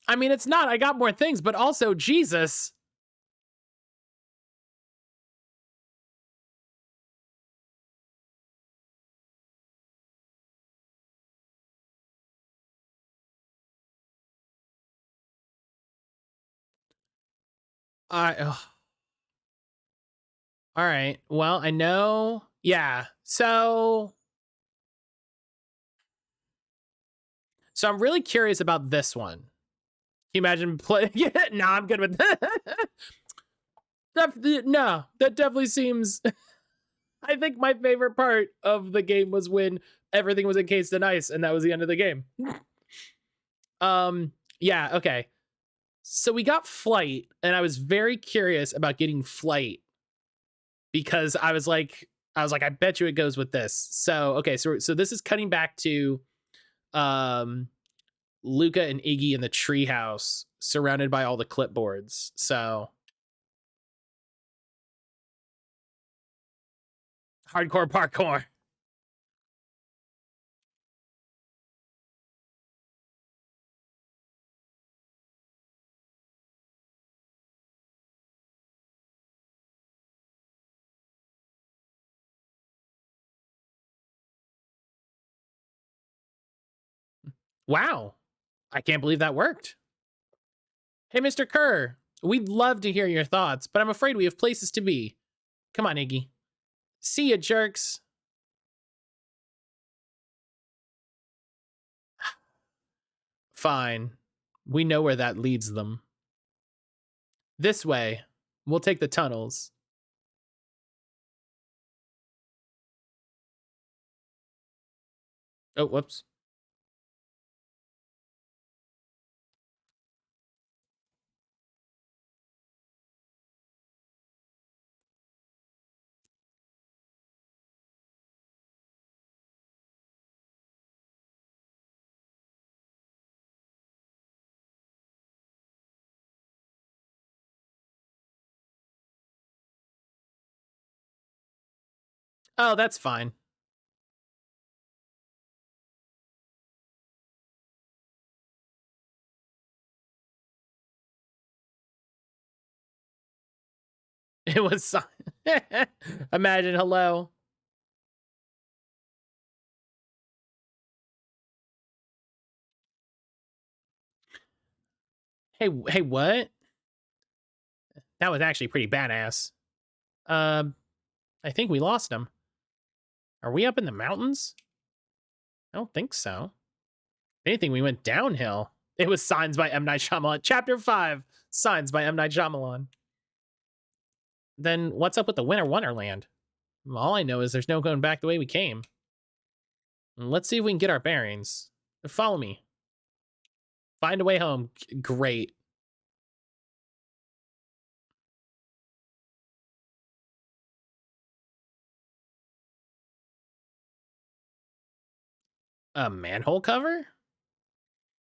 I mean, it's not. I got more things, but also, Jesus. All right. Well, I know. Yeah. So So I'm really curious about this one. Can you imagine playing? Yeah, no, I'm good with that. No, that definitely seems. I think my favorite part of the game was when everything was encased in ice, and that was the end of the game. Yeah, okay. So we got flight, and I was very curious about getting flight because I bet you it goes with this. So okay, so this is cutting back to um Luka and Iggy in the treehouse, surrounded by all the clipboards. So hardcore parkour. Wow, I can't believe that worked. Hey, Mr. Kerr, we'd love to hear your thoughts, but I'm afraid we have places to be. Come on, Iggy. See ya, jerks. Fine. We know where that leads them. This way. We'll take the tunnels. Oh, whoops. Oh, that's fine. It was. Imagine, hello. Hey, what? That was actually pretty badass. Um, I think we lost him. Are we up in the mountains? I don't think so. If anything, we went downhill. It was Signs by M. Night Shyamalan. Chapter 5, Signs by M. Night Shyamalan. Then what's up with the Winter Wonderland? All I know is there's no going back the way we came. Let's see if we can get our bearings. Follow me. Find a way home. Great. A manhole cover?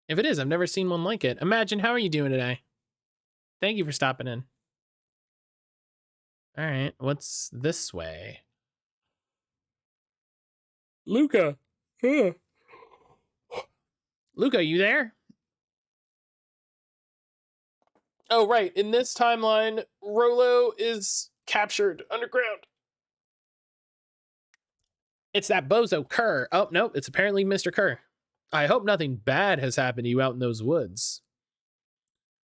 If it is, I've never seen one like it. Imagine, how are you doing today? Thank you for stopping in. All right, what's this way? Luka. Huh. Luka, you there? Oh, right. In this timeline, Rolo is captured underground. It's that bozo Kerr. Oh, no, it's apparently Mr. Kerr. I hope nothing bad has happened to you out in those woods.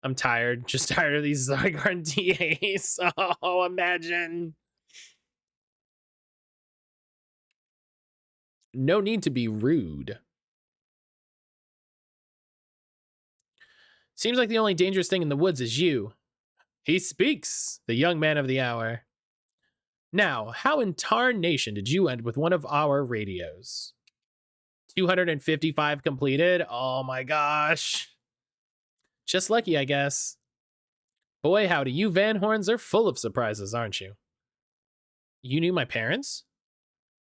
I'm tired. Just tired of these Zygarde DAs. Oh, imagine. No need to be rude. Seems like the only dangerous thing in the woods is you. He speaks, the young man of the hour. Now, how in tarnation did you end with one of our radios? 255 completed? Oh my gosh. Just lucky, I guess. Boy, howdy, you Van Horns are full of surprises, aren't you? You knew my parents?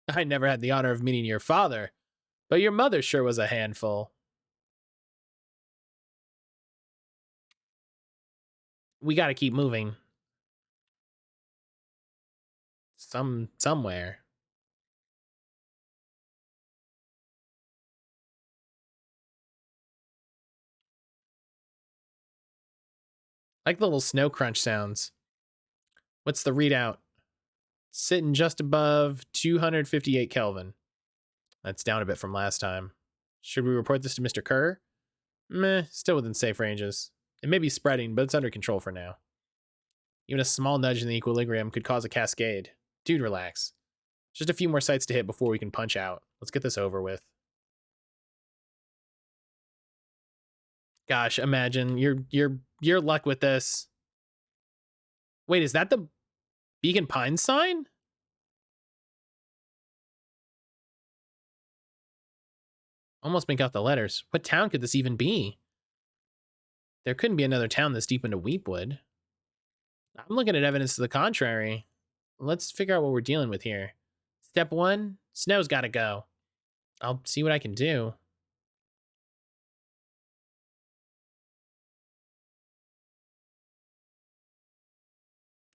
I never had the honor of meeting your father, but your mother sure was a handful. We gotta keep moving. Somewhere. Like the little snow crunch sounds. What's the readout? Sitting just above 258 Kelvin. That's down a bit from last time. Should we report this to Mr. Kerr? Meh, still within safe ranges. It may be spreading, but it's under control for now. Even a small nudge in the equilibrium could cause a cascade. Dude, relax. Just a few more sites to hit before we can punch out. Let's get this over with. Gosh, imagine your luck with this. Wait, is that the Beacon Pines sign? Almost make out the letters. What town could this even be? There couldn't be another town this deep into Weepwood. I'm looking at evidence to the contrary. Let's figure out what we're dealing with here. Step 1, snow's gotta go. I'll see what I can do.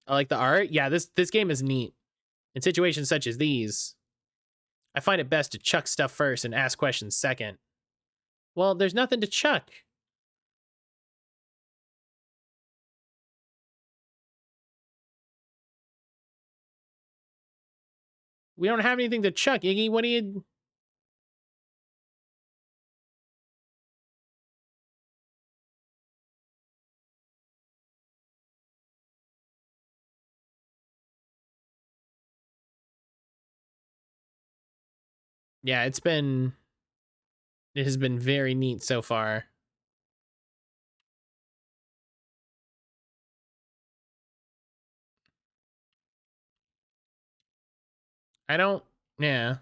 I like the art. Yeah, this game is neat. In situations such as these, I find it best to chuck stuff first and ask questions second. Well, there's nothing to chuck. We don't have anything to chuck, Iggy. What do you... Yeah, it has been very neat so far. I don't... Yeah.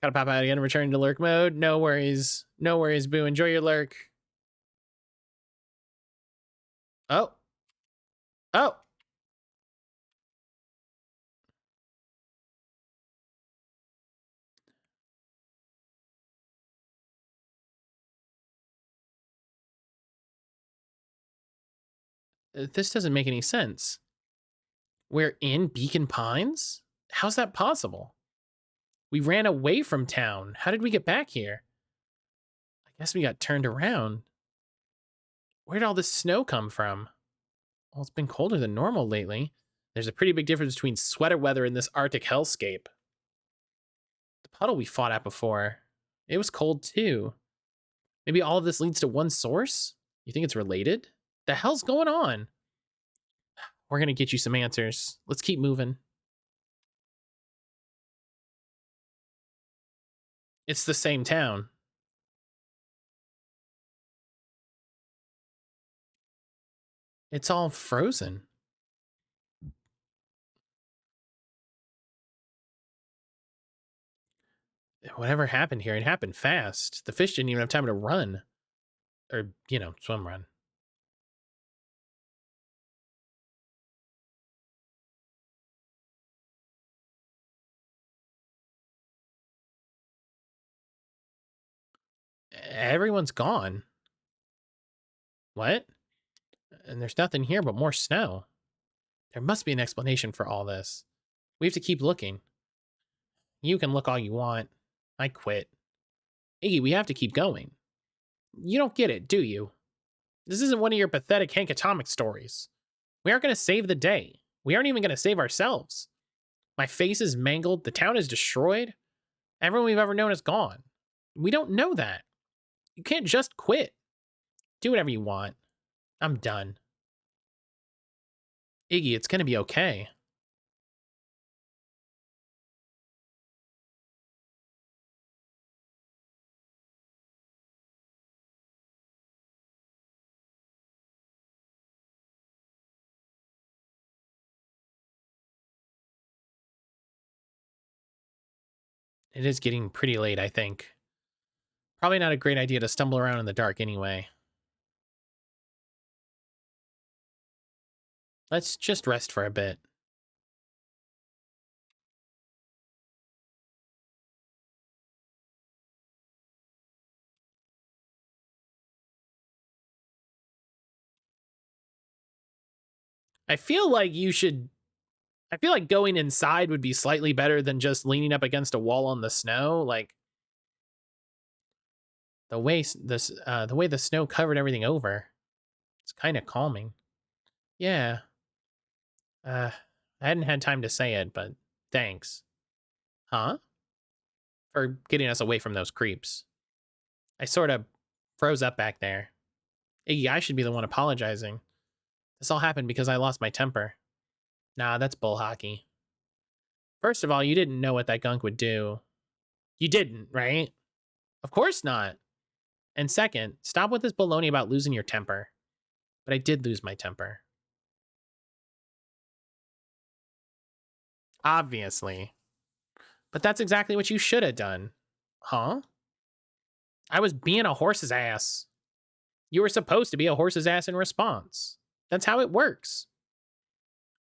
Gotta pop out again and return to lurk mode. No worries. No worries, Boo. Enjoy your lurk. Oh. Oh. This doesn't make any sense. We're in Beacon Pines? How's that possible? We ran away from town. How did we get back here? I guess we got turned around. Where'd all this snow come from? Well, it's been colder than normal lately. There's a pretty big difference between sweater weather and this Arctic hellscape. The puddle we fought at before, it was cold too. Maybe all of this leads to one source? You think it's related? The hell's going on? We're gonna get you some answers. Let's keep moving. It's the same town. It's all frozen. Whatever happened here, it happened fast. The fish didn't even have time to run. Or, swim run. Everyone's gone. What? And there's nothing here but more snow. There must be an explanation for all this. We have to keep looking. You can look all you want. I quit. Iggy, we have to keep going. You don't get it, do you? This isn't one of your pathetic Hank Atomic stories. We aren't going to save the day. We aren't even going to save ourselves. My face is mangled. The town is destroyed. Everyone we've ever known is gone. We don't know that. You can't just quit. Do whatever you want. I'm done. Iggy, it's going to be okay. It is getting pretty late, I think. Probably not a great idea to stumble around in the dark anyway. Let's just rest for a bit. I feel like going inside would be slightly better than just leaning up against a wall on the snow. Like the way the snow covered everything over. It's kind of calming. Yeah. I hadn't had time to say it, but thanks. Huh? For getting us away from those creeps. I sort of froze up back there. Iggy, I should be the one apologizing. This all happened because I lost my temper. Nah, that's bull hockey. First of all, you didn't know what that gunk would do. You didn't, right? Of course not. And second, stop with this baloney about losing your temper. But I did lose my temper. Obviously. But that's exactly what you should have done. Huh? I was being a horse's ass. You were supposed to be a horse's ass in response. That's how it works.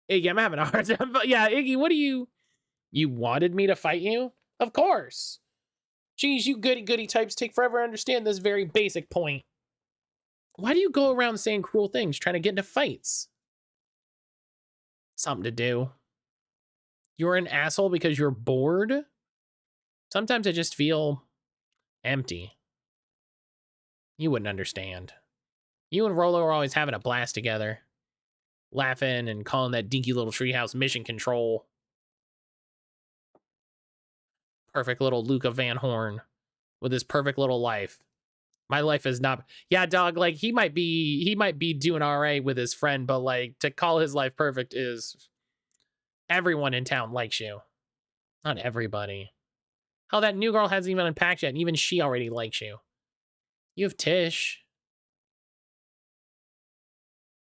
Iggy, I'm having a hard time. But yeah, Iggy, what do you... You wanted me to fight you? Of course. Geez, you goody-goody types take forever to understand this very basic point. Why do you go around saying cruel things, trying to get into fights? Something to do. You're an asshole because you're bored? Sometimes I just feel empty. You wouldn't understand. You and Rolo are always having a blast together. Laughing and calling that dinky little treehouse mission control. Perfect little Luka Van Horn with his perfect little life. My life is not... Yeah, dog, like, he might be doing all right with his friend, but, like, to call his life perfect is... Everyone in town likes you. Not everybody. Hell, that new girl hasn't even unpacked yet, and even she already likes you. You have Tish.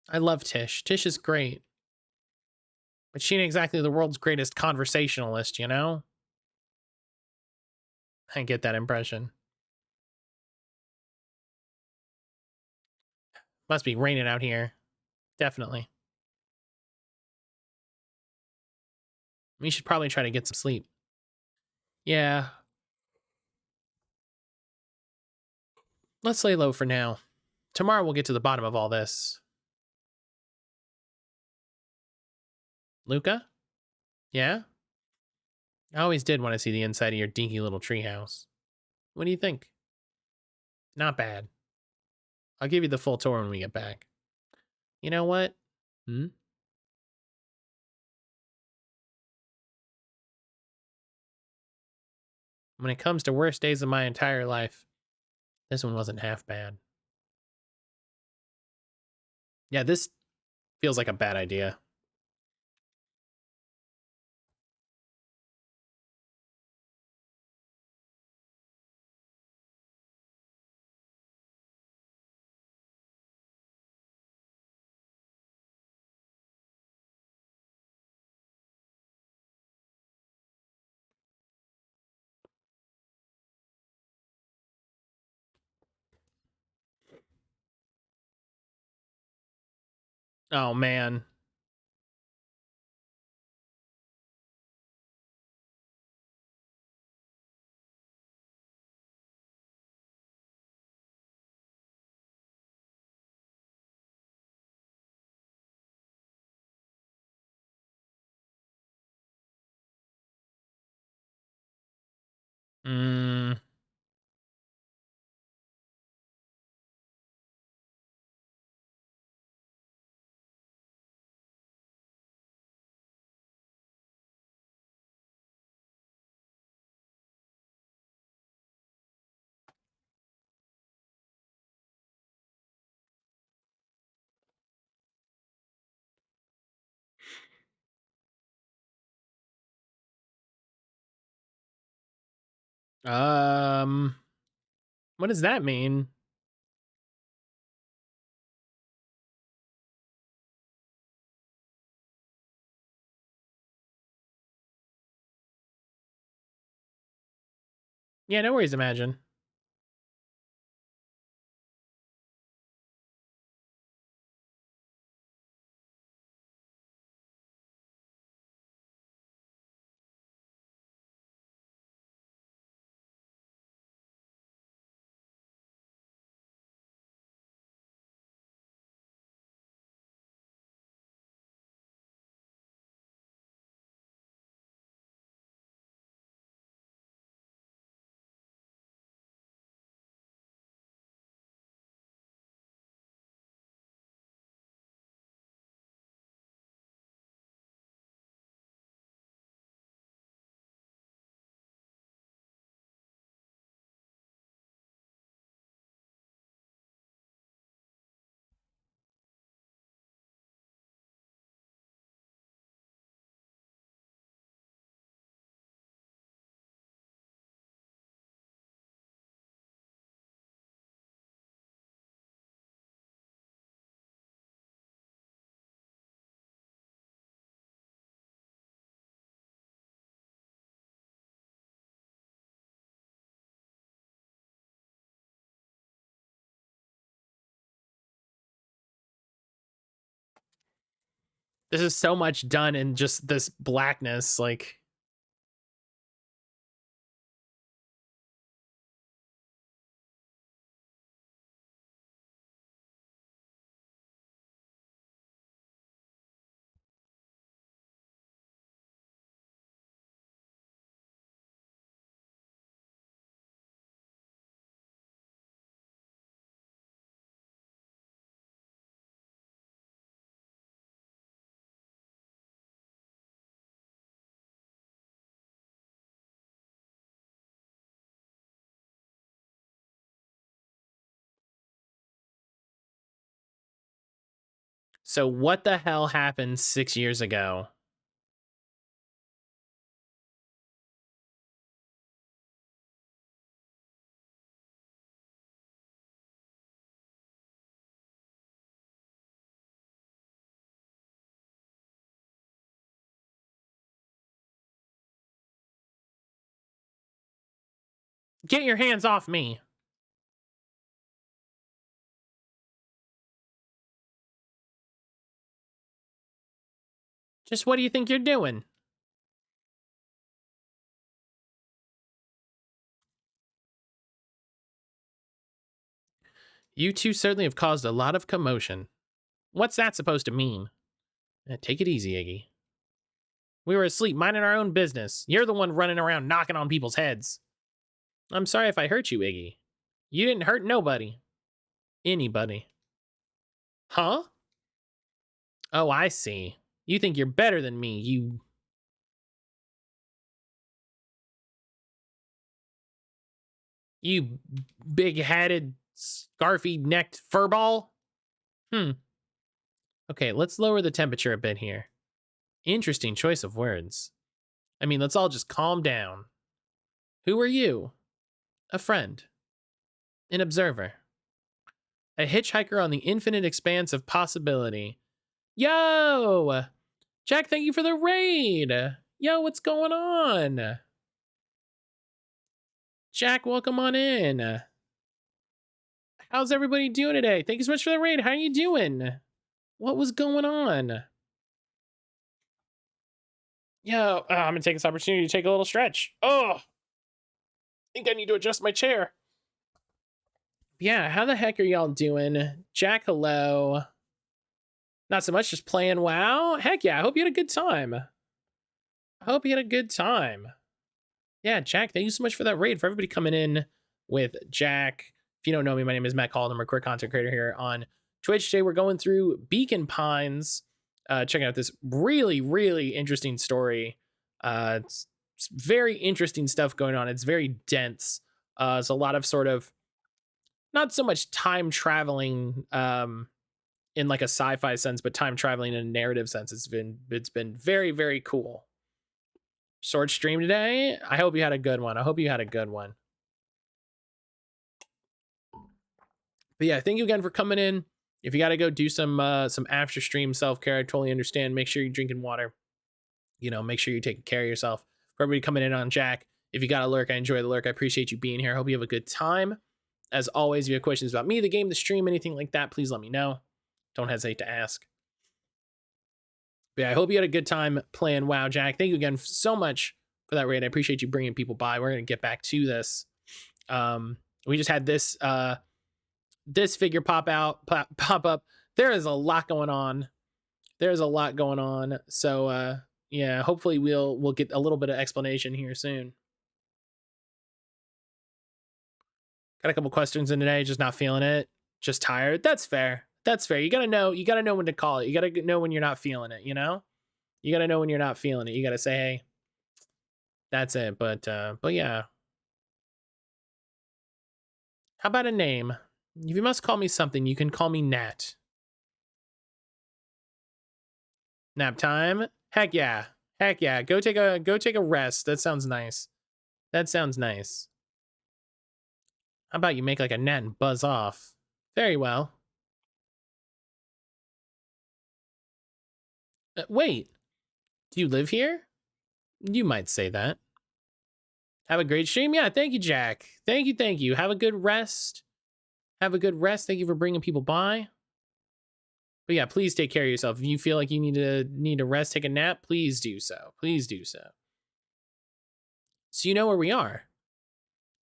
I love Tish. Tish is great. But she ain't exactly the world's greatest conversationalist, you know? I get that impression. Must be raining out here. Definitely. We should probably try to get some sleep. Yeah. Let's lay low for now. Tomorrow we'll get to the bottom of all this. Luka? Yeah? I always did want to see the inside of your dinky little treehouse. What do you think? Not bad. I'll give you the full tour when we get back. You know what? Hmm? When it comes to worst days of my entire life, this one wasn't half bad. Yeah, this feels like a bad idea. Oh, man. Mm. Um, what does that mean? Yeah, no worries, Imagine. This is so much done in just this blackness, like... So what the hell happened 6 years ago? Get your hands off me. Just what do you think you're doing? You two certainly have caused a lot of commotion. What's that supposed to mean? Take it easy, Iggy. We were asleep, minding our own business. You're the one running around knocking on people's heads. I'm sorry if I hurt you, Iggy. You didn't hurt nobody. Anybody. Huh? Oh, I see. You think you're better than me, you big-headed, scarfy-necked furball? Okay, let's lower the temperature a bit here. Interesting choice of words. I mean, let's all just calm down. Who are you? A friend. An observer. A hitchhiker on the infinite expanse of possibility. Yo! Jack, thank you for the raid! Yo, what's going on? Jack, welcome on in. How's everybody doing today? Thank you so much for the raid. How are you doing? What was going on? Yo, I'm gonna take this opportunity to take a little stretch. Oh! I think I need to adjust my chair. Yeah, how the heck are y'all doing? Jack, hello. Not so much, just playing WoW. Heck yeah, I hope you had a good time. I hope you had a good time. Yeah, Jack, thank you so much for that raid. For everybody coming in with Jack. If you don't know me, my name is Matt Caulder. I'm a queer content creator here on Twitch. Today we're going through Beacon Pines, checking out this really, really interesting story. It's very interesting stuff going on. It's very dense. It's a lot of sort of, not so much time traveling in like a sci-fi sense, but time traveling in a narrative sense. It's been very, very cool. Short stream today. I hope you had a good one. I hope you had a good one. But yeah, thank you again for coming in. If you got to go do some after stream self-care, I totally understand. Make sure you're drinking water. You know, make sure you're taking care of yourself. For everybody coming in on Jack, if you got a lurk, I enjoy the lurk. I appreciate you being here. I hope you have a good time. As always, if you have questions about me, the game, the stream, anything like that, please let me know. Don't hesitate to ask. But yeah, I hope you had a good time playing WoW, Jack. Thank you again so much for that raid. I appreciate you bringing people by. We're going to get back to this. We just had this this figure pop up. There is a lot going on. There's a lot going on. So yeah, hopefully we'll get a little bit of explanation here soon. Got a couple questions in today, just not feeling it. Just tired. That's fair. That's fair. You gotta know when to call it. You gotta know when you're not feeling it, you know? You gotta know when you're not feeling it. You gotta say, hey, that's it. But yeah. How about a name? If you must call me something, you can call me Nat. Nap time? Heck yeah. Heck yeah. Go take a rest. That sounds nice. That sounds nice. How about you make like a gnat and buzz off? Very well. Wait. Do you live here? You might say that. Have a great stream. Yeah, thank you, Jack. Thank you, thank you. Have a good rest. Have a good rest. Thank you for bringing people by. But yeah, please take care of yourself. If you feel like you need to rest, take a nap, please do so. Please do so. So you know where we are.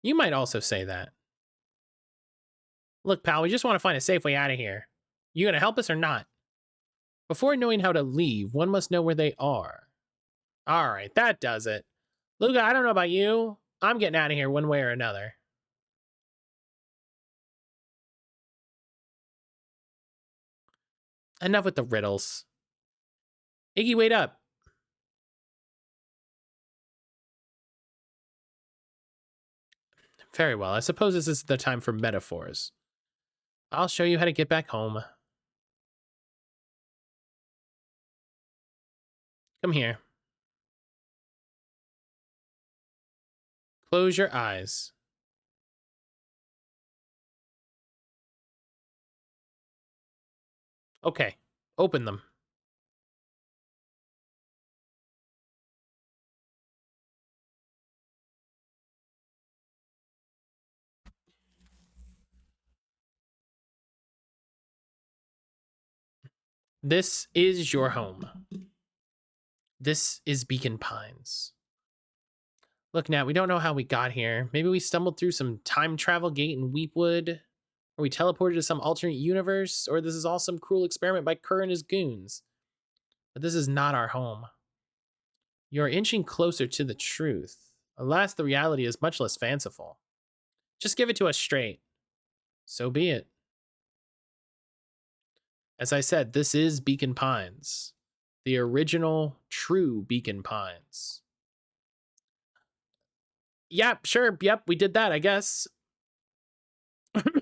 You might also say that. Look, pal, we just want to find a safe way out of here. You gonna help us or not? Before knowing how to leave, one must know where they are. All right, that does it. Luka, I don't know about you. I'm getting out of here one way or another. Enough with the riddles. Iggy, wait up. Very well. I suppose this is the time for metaphors. I'll show you how to get back home. Come here. Close your eyes. Okay, open them. This is your home. This is Beacon Pines. Look, Nat, we don't know how we got here. Maybe we stumbled through some time travel gate in Weepwood, or we teleported to some alternate universe, or this is all some cruel experiment by Kerr and his goons. But this is not our home. You're inching closer to the truth. Alas, the reality is much less fanciful. Just give it to us straight. So be it. As I said, this is Beacon Pines. The original, true Beacon Pines. Yep, sure, yep, we did that, I guess.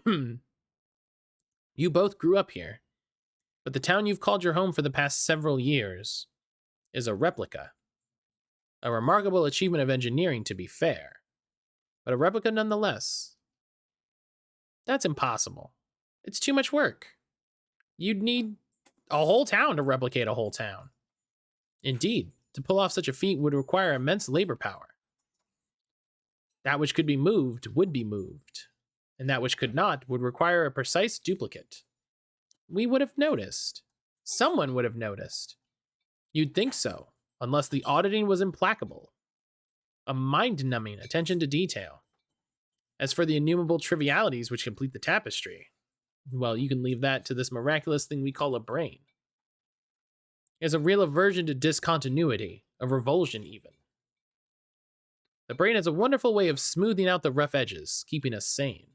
You both grew up here, but the town you've called your home for the past several years is a replica. A remarkable achievement of engineering, to be fair, but a replica nonetheless. That's impossible. It's too much work. You'd need a whole town to replicate a whole town. Indeed, to pull off such a feat would require immense labor power. That which could be moved would be moved, and that which could not would require a precise duplicate. We would have noticed. Someone would have noticed. You'd think so, unless the auditing was implacable. A mind-numbing attention to detail. As for the innumerable trivialities which complete the tapestry, well, you can leave that to this miraculous thing we call a brain. It has a real aversion to discontinuity, a revulsion even. The brain has a wonderful way of smoothing out the rough edges, keeping us sane.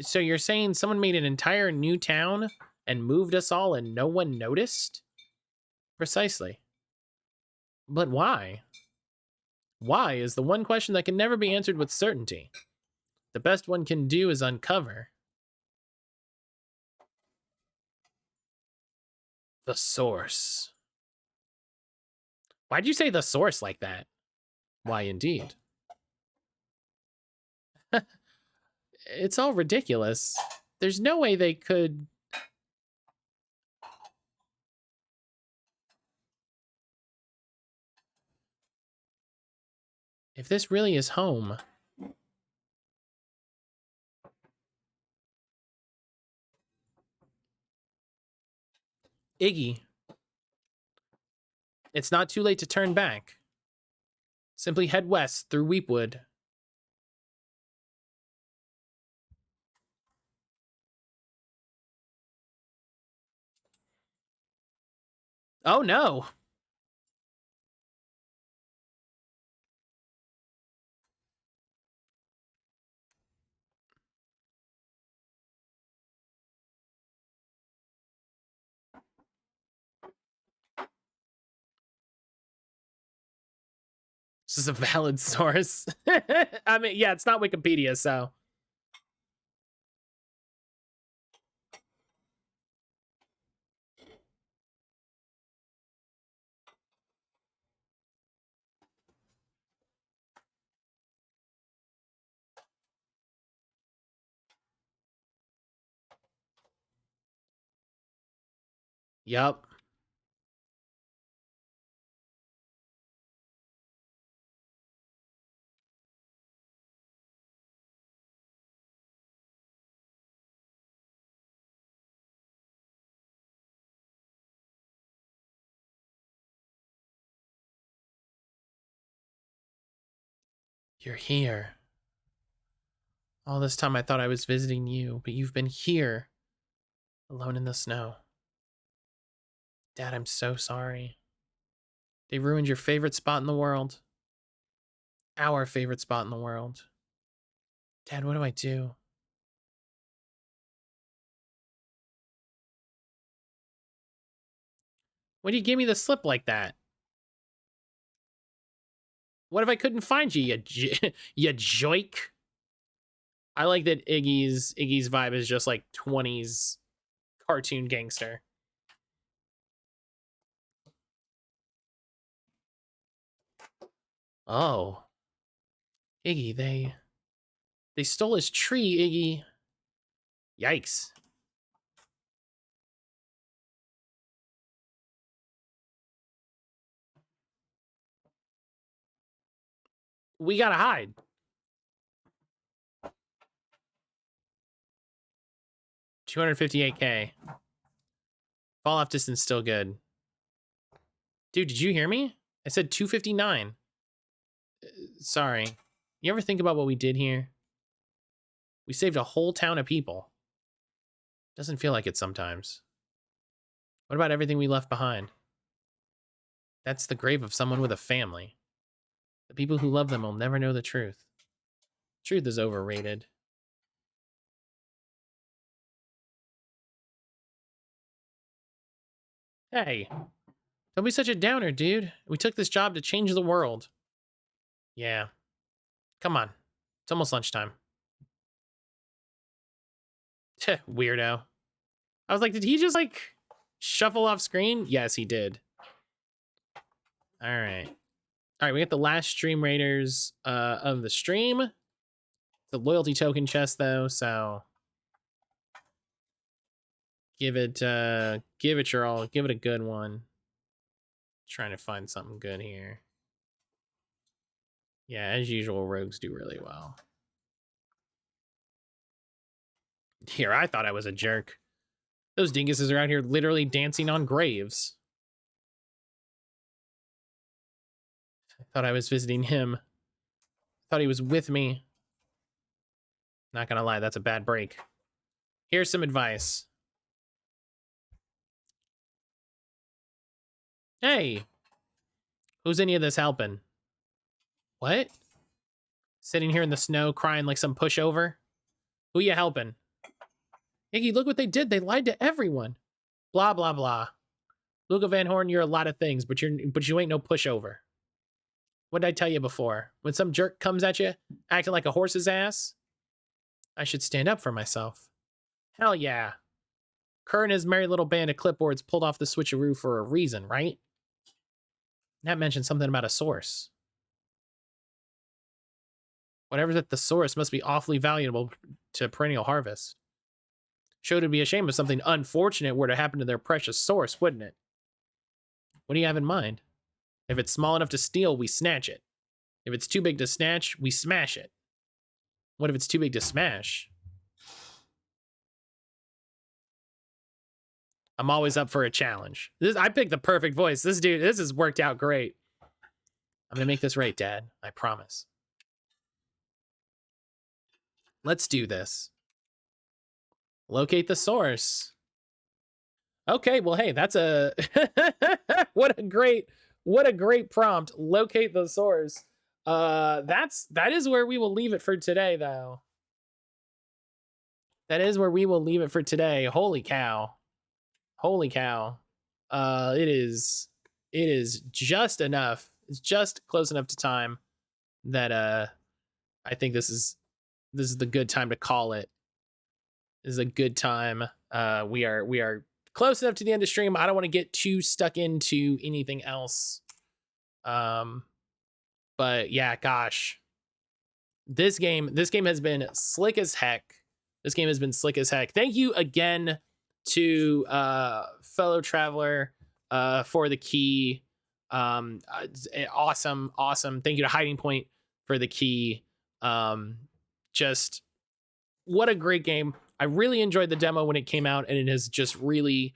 So you're saying someone made an entire new town and moved us all and no one noticed? Precisely. But why? Why is the one question that can never be answered with certainty. The best one can do is uncover the source. Why'd you say the source like that? Why, indeed. It's all ridiculous. There's no way they could... If this really is home... Iggy. It's not too late to turn back. Simply head west through Weepwood. Oh no! This is a valid source. I mean, yeah, it's not Wikipedia, so... Yup. You're here. All this time I thought I was visiting you, but you've been here, alone in the snow. Dad, I'm so sorry. They ruined your favorite spot in the world. Our favorite spot in the world. Dad, what do I do? Why do you give me the slip like that? What if I couldn't find you, you joik? I like that Iggy's vibe is just like 20s cartoon gangster. Oh. Iggy, they stole his tree, Iggy. Yikes. We gotta hide. $258K. Fall off distance still good. Dude, did you hear me? I said 259. Sorry. You ever think about what we did here? We saved a whole town of people. Doesn't feel like it sometimes. What about everything we left behind? That's the grave of someone with a family. The people who love them will never know the truth. Truth is overrated. Hey, don't be such a downer, dude. We took this job to change the world. Yeah. Come on. It's almost lunchtime. Weirdo. I was like, did he just like shuffle off screen? Yes, he did. All right. All right, we got the last Stream Raiders of the stream. The loyalty token chest though, so give it your all. Give it a good one. Trying to find something good here. Yeah, as usual, rogues do really well. Here, I thought I was a jerk. Those dinguses are out here literally dancing on graves. I thought I was visiting him. Thought he was with me. Not gonna lie, that's a bad break. Here's some advice. Hey, who's any of this helping? What? Sitting here in the snow crying like some pushover? Who you helping? Iggy, look what they did. They lied to everyone. Blah, blah, blah. Luka Van Horn, you're a lot of things, but you ain't no pushover. What did I tell you before? When some jerk comes at you, acting like a horse's ass, I should stand up for myself. Hell yeah. Kerr and his merry little band of clipboards pulled off the switcheroo for a reason, right? That mentioned something about a source. Whatever's at the source must be awfully valuable to Perennial Harvest. Sure, it'd be a shame if something unfortunate were to happen to their precious source, wouldn't it? What do you have in mind? If it's small enough to steal, we snatch it. If it's too big to snatch, we smash it. What if it's too big to smash? I'm always up for a challenge. I picked the perfect voice. This has worked out great. I'm gonna make this right, Dad. I promise. Let's do this. Locate the source. Okay, well, hey, that's a what a great prompt. Locate the source. That is where we will leave it for today, though. That is where we will leave it for today. Holy cow. Holy cow. It is just enough. It's just close enough to time that I think this is the good time to call it. This is a good time. We are close enough to the end of stream. I don't want to get too stuck into anything else. But yeah, gosh. This game has been slick as heck. This game has been slick as heck. Thank you again to fellow traveler for the key. Awesome. Thank you to Hiding Point for the key. Just what a great game. I really enjoyed the demo when it came out, and it has just really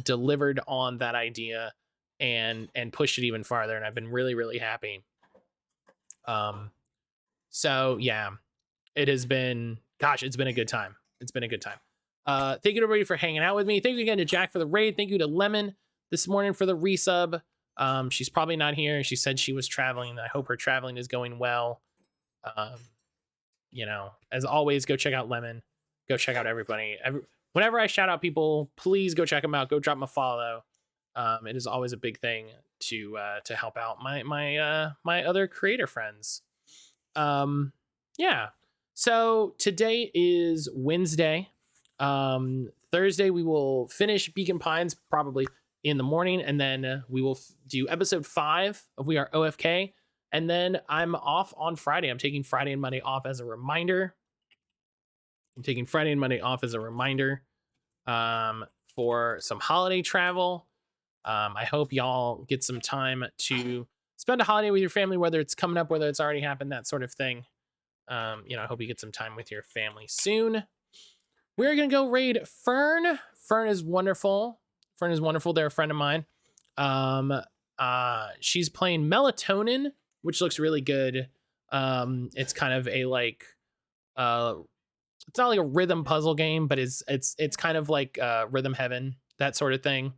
delivered on that idea and pushed it even farther, and I've been really happy. So yeah, it has been, gosh, it's been a good time. It's been a good time. Thank you to everybody for hanging out with me. Thank you again to Jack for the raid. Thank you to Lemon this morning for the resub. She's probably not here. She said she was traveling. I hope her traveling is going well. You know, as always, go check out Lemon. Go check out everybody. Whenever I shout out people, please go check them out. Go drop them a follow. It is always a big thing to help out my other creator friends. Yeah. So today is Wednesday. Thursday we will finish Beacon Pines probably in the morning, and then we will do episode 5 of We Are OFK, and then I'm off on Friday. I'm taking Friday and Monday off as a reminder. For some holiday travel. I hope y'all get some time to spend a holiday with your family, whether it's coming up, whether it's already happened, that sort of thing. You know, I hope you get some time with your family soon. We're going to go raid Fern. Fern is wonderful. They're a friend of mine. She's playing Melatonin, which looks really good. It's kind of a like, it's not like a rhythm puzzle game, but it's kind of like Rhythm Heaven, that sort of thing.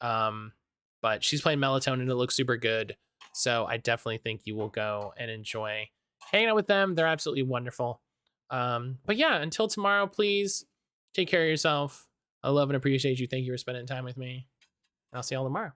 But she's playing Melatonin. It looks super good. So I definitely think you will go and enjoy hanging out with them. They're absolutely wonderful. But yeah, until tomorrow, please take care of yourself. I love and appreciate you. Thank you for spending time with me. I'll see y'all tomorrow.